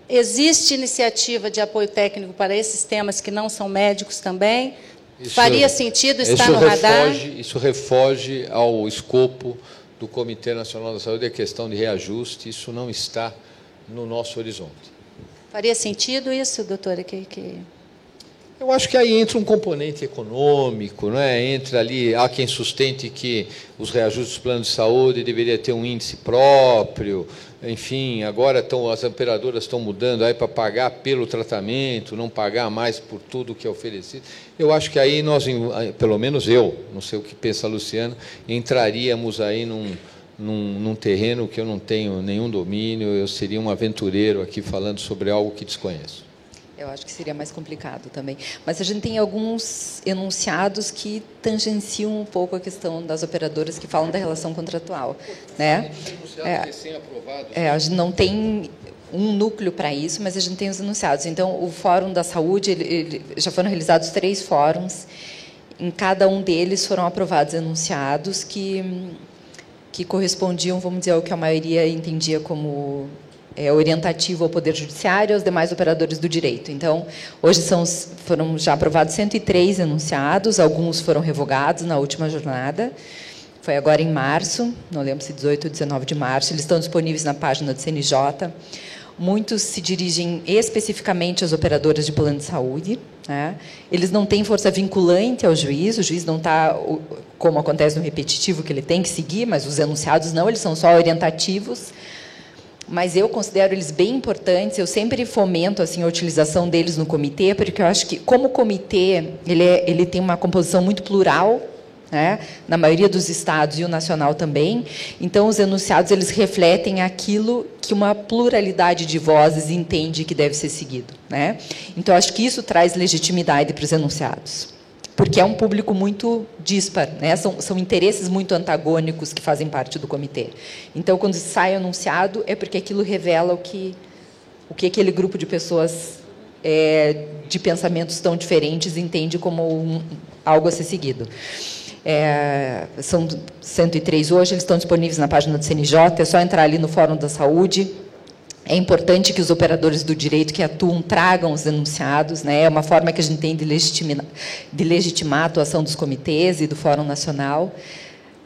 Speaker 2: Existe iniciativa de apoio técnico para esses temas que não são médicos também? Faria sentido estar no radar?
Speaker 4: Isso refoge ao escopo do Comitê Nacional da Saúde, a questão de reajuste, isso não está no nosso horizonte.
Speaker 2: Faria sentido isso, doutora?
Speaker 4: Eu acho que aí entra um componente econômico, né? Entra ali, há quem sustente que os reajustes do plano de saúde deveria ter um índice próprio, enfim, agora as operadoras estão mudando aí para pagar pelo tratamento, não pagar mais por tudo que é oferecido. Eu acho que aí nós, pelo menos eu, não sei o que pensa a Luciana, entraríamos aí num terreno que eu não tenho nenhum domínio, eu seria um aventureiro aqui falando sobre algo que desconheço.
Speaker 3: Eu acho que seria mais complicado também. Mas a gente tem alguns enunciados que tangenciam um pouco a questão das operadoras que falam da relação contratual, né? A gente não tem um núcleo para isso, mas a gente tem os enunciados. Então, o Fórum da Saúde, já foram realizados 3 fóruns. Em cada um deles foram aprovados enunciados que correspondiam, vamos dizer, ao que a maioria entendia como orientativo ao Poder Judiciário e aos demais operadores do direito. Então, hoje foram já aprovados 103 enunciados, alguns foram revogados na última jornada, foi agora em março, não lembro se 18 ou 19 de março, eles estão disponíveis na página do CNJ. Muitos se dirigem especificamente às operadoras de plano de saúde, né? Eles não têm força vinculante ao juiz, o juiz não está, como acontece no repetitivo, que ele tem que seguir, mas os enunciados não, eles são só orientativos. Mas eu considero eles bem importantes, eu sempre fomento assim, a utilização deles no comitê, porque eu acho que, como comitê, ele tem uma composição muito plural, né, na maioria dos estados e o nacional também, então os enunciados eles refletem aquilo que uma pluralidade de vozes entende que deve ser seguido, né? Então, acho que isso traz legitimidade para os enunciados, porque é um público muito dispar, né? São interesses muito antagônicos que fazem parte do comitê. Então, quando sai anunciado, é porque aquilo revela o que aquele grupo de pessoas de pensamentos tão diferentes entende como algo a ser seguido. São 103 hoje, eles estão disponíveis na página do CNJ, é só entrar ali no Fórum da Saúde. É importante que os operadores do direito que atuam tragam os enunciados, né? É uma forma que a gente tem de legitimar a atuação dos comitês e do Fórum Nacional.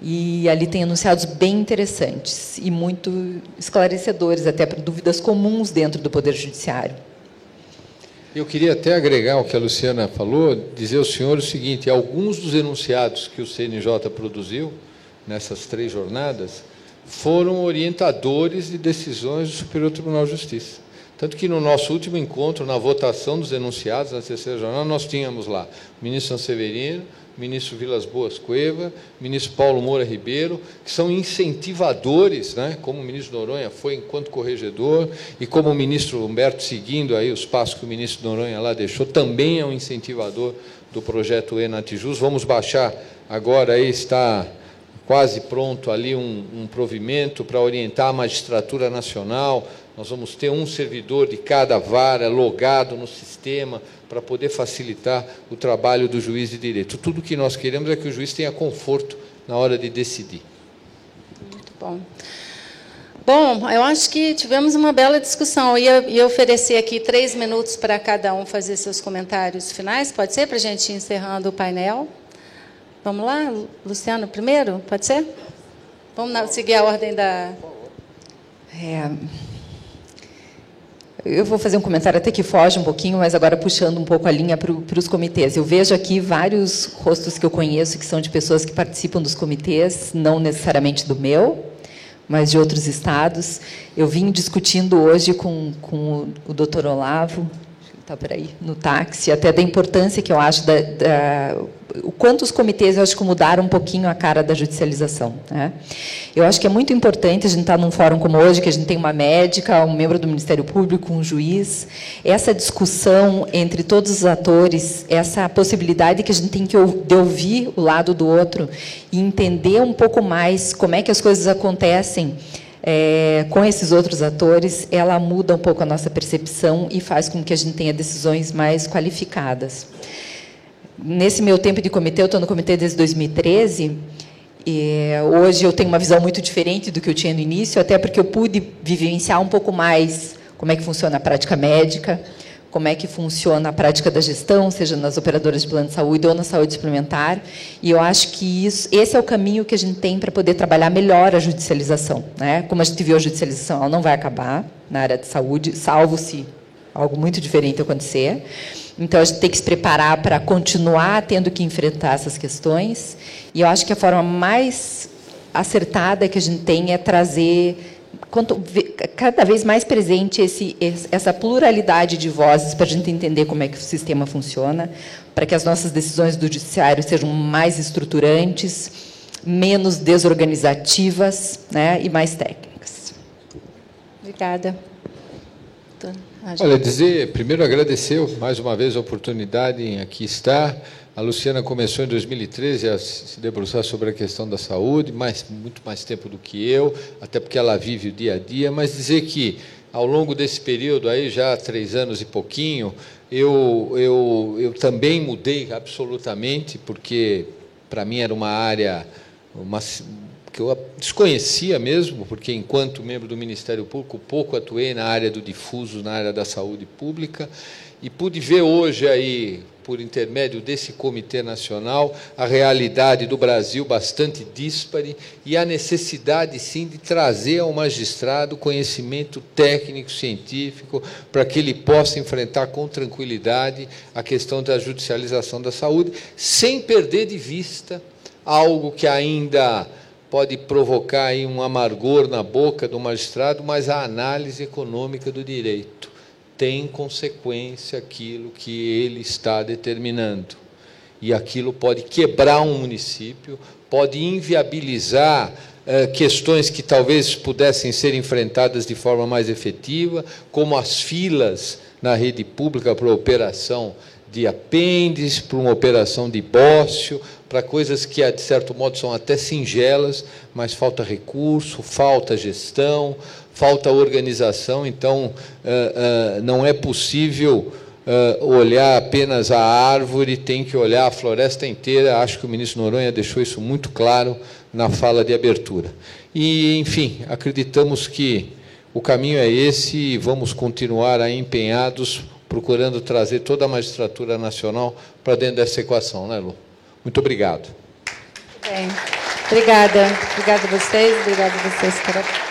Speaker 3: E ali tem enunciados bem interessantes e muito esclarecedores, até para dúvidas comuns dentro do Poder Judiciário.
Speaker 4: Eu queria até agregar o que a Luciana falou, dizer ao senhor o seguinte: alguns dos enunciados que o CNJ produziu nessas 3 jornadas foram orientadores de decisões do Superior Tribunal de Justiça. Tanto que, no nosso último encontro, na votação dos enunciados, na 3ª jornada, nós tínhamos lá o ministro Sanseverino, o ministro Vilas Boas Cueva, o ministro Paulo Moura Ribeiro, que são incentivadores, né, como o ministro Noronha foi enquanto corregedor, e como o ministro Humberto, seguindo aí os passos que o ministro Noronha lá deixou, também é um incentivador do projeto Enatijus. Vamos baixar agora, aí está quase pronto ali um provimento para orientar a magistratura nacional. Nós vamos ter um servidor de cada vara logado no sistema para poder facilitar o trabalho do juiz de direito. Tudo que nós queremos é que o juiz tenha conforto na hora de decidir.
Speaker 2: Muito bom. Bom, eu acho que tivemos uma bela discussão. Eu ia oferecer aqui 3 minutos para cada um fazer seus comentários finais. Pode ser, para a gente ir encerrando o painel? Vamos lá, Luciano, primeiro? Pode ser? Vamos seguir a ordem da...
Speaker 3: Eu vou fazer um comentário até que foge um pouquinho, mas agora puxando um pouco a linha para os comitês. Eu vejo aqui vários rostos que eu conheço, que são de pessoas que participam dos comitês, não necessariamente do meu, mas de outros estados. Eu vim discutindo hoje com o doutor Olavo, está por aí, no táxi, até da importância que eu acho, o quanto os comitês, eu acho que mudaram um pouquinho a cara da judicialização, né? Eu acho que é muito importante a gente estar num fórum como hoje, que a gente tem uma médica, um membro do Ministério Público, um juiz, essa discussão entre todos os atores, essa possibilidade que a gente tem de ouvir o lado do outro e entender um pouco mais como é que as coisas acontecem, com esses outros atores, ela muda um pouco a nossa percepção e faz com que a gente tenha decisões mais qualificadas. Nesse meu tempo de comitê, eu estou no comitê desde 2013, e hoje eu tenho uma visão muito diferente do que eu tinha no início, até porque eu pude vivenciar um pouco mais como é que funciona a prática médica, como é que funciona a prática da gestão, seja nas operadoras de plano de saúde ou na saúde suplementar, e eu acho que esse é o caminho que a gente tem para poder trabalhar melhor a judicialização, né? Como a gente viu, a judicialização ela não vai acabar na área de saúde, salvo se algo muito diferente acontecer, Então, a gente tem que se preparar para continuar tendo que enfrentar essas questões. E eu acho que a forma mais acertada que a gente tem é trazer cada vez mais presente essa pluralidade de vozes para a gente entender como é que o sistema funciona, para que as nossas decisões do judiciário sejam mais estruturantes, menos desorganizativas, né, e mais técnicas.
Speaker 2: Obrigada.
Speaker 4: Olha, primeiro agradecer mais uma vez a oportunidade em aqui estar. A Luciana começou em 2013 a se debruçar sobre a questão da saúde, muito mais tempo do que eu, até porque ela vive o dia a dia, mas dizer que, ao longo desse período, aí já há 3 anos e pouquinho, eu também mudei absolutamente, porque, para mim, era uma área que eu desconhecia mesmo, porque, enquanto membro do Ministério Público, pouco atuei na área do difuso, na área da saúde pública, e pude ver hoje, aí, por intermédio desse Comitê Nacional, a realidade do Brasil bastante díspare e a necessidade, sim, de trazer ao magistrado conhecimento técnico, científico, para que ele possa enfrentar com tranquilidade a questão da judicialização da saúde, sem perder de vista algo que ainda pode provocar aí um amargor na boca do magistrado, mas a análise econômica do direito tem consequência aquilo que ele está determinando. E aquilo pode quebrar um município, pode inviabilizar questões que talvez pudessem ser enfrentadas de forma mais efetiva, como as filas na rede pública para operação de apêndice, para uma operação de bócio, para coisas que, de certo modo, são até singelas, mas falta recurso, falta gestão, falta organização. Então, não é possível olhar apenas a árvore, tem que olhar a floresta inteira. Acho que o ministro Noronha deixou isso muito claro na fala de abertura. E, enfim, acreditamos que o caminho é esse e vamos continuar aí empenhados, procurando trazer toda a magistratura nacional para dentro dessa equação, né, Lu? Muito obrigado.
Speaker 2: Bem, obrigada. Obrigada a vocês, Carol.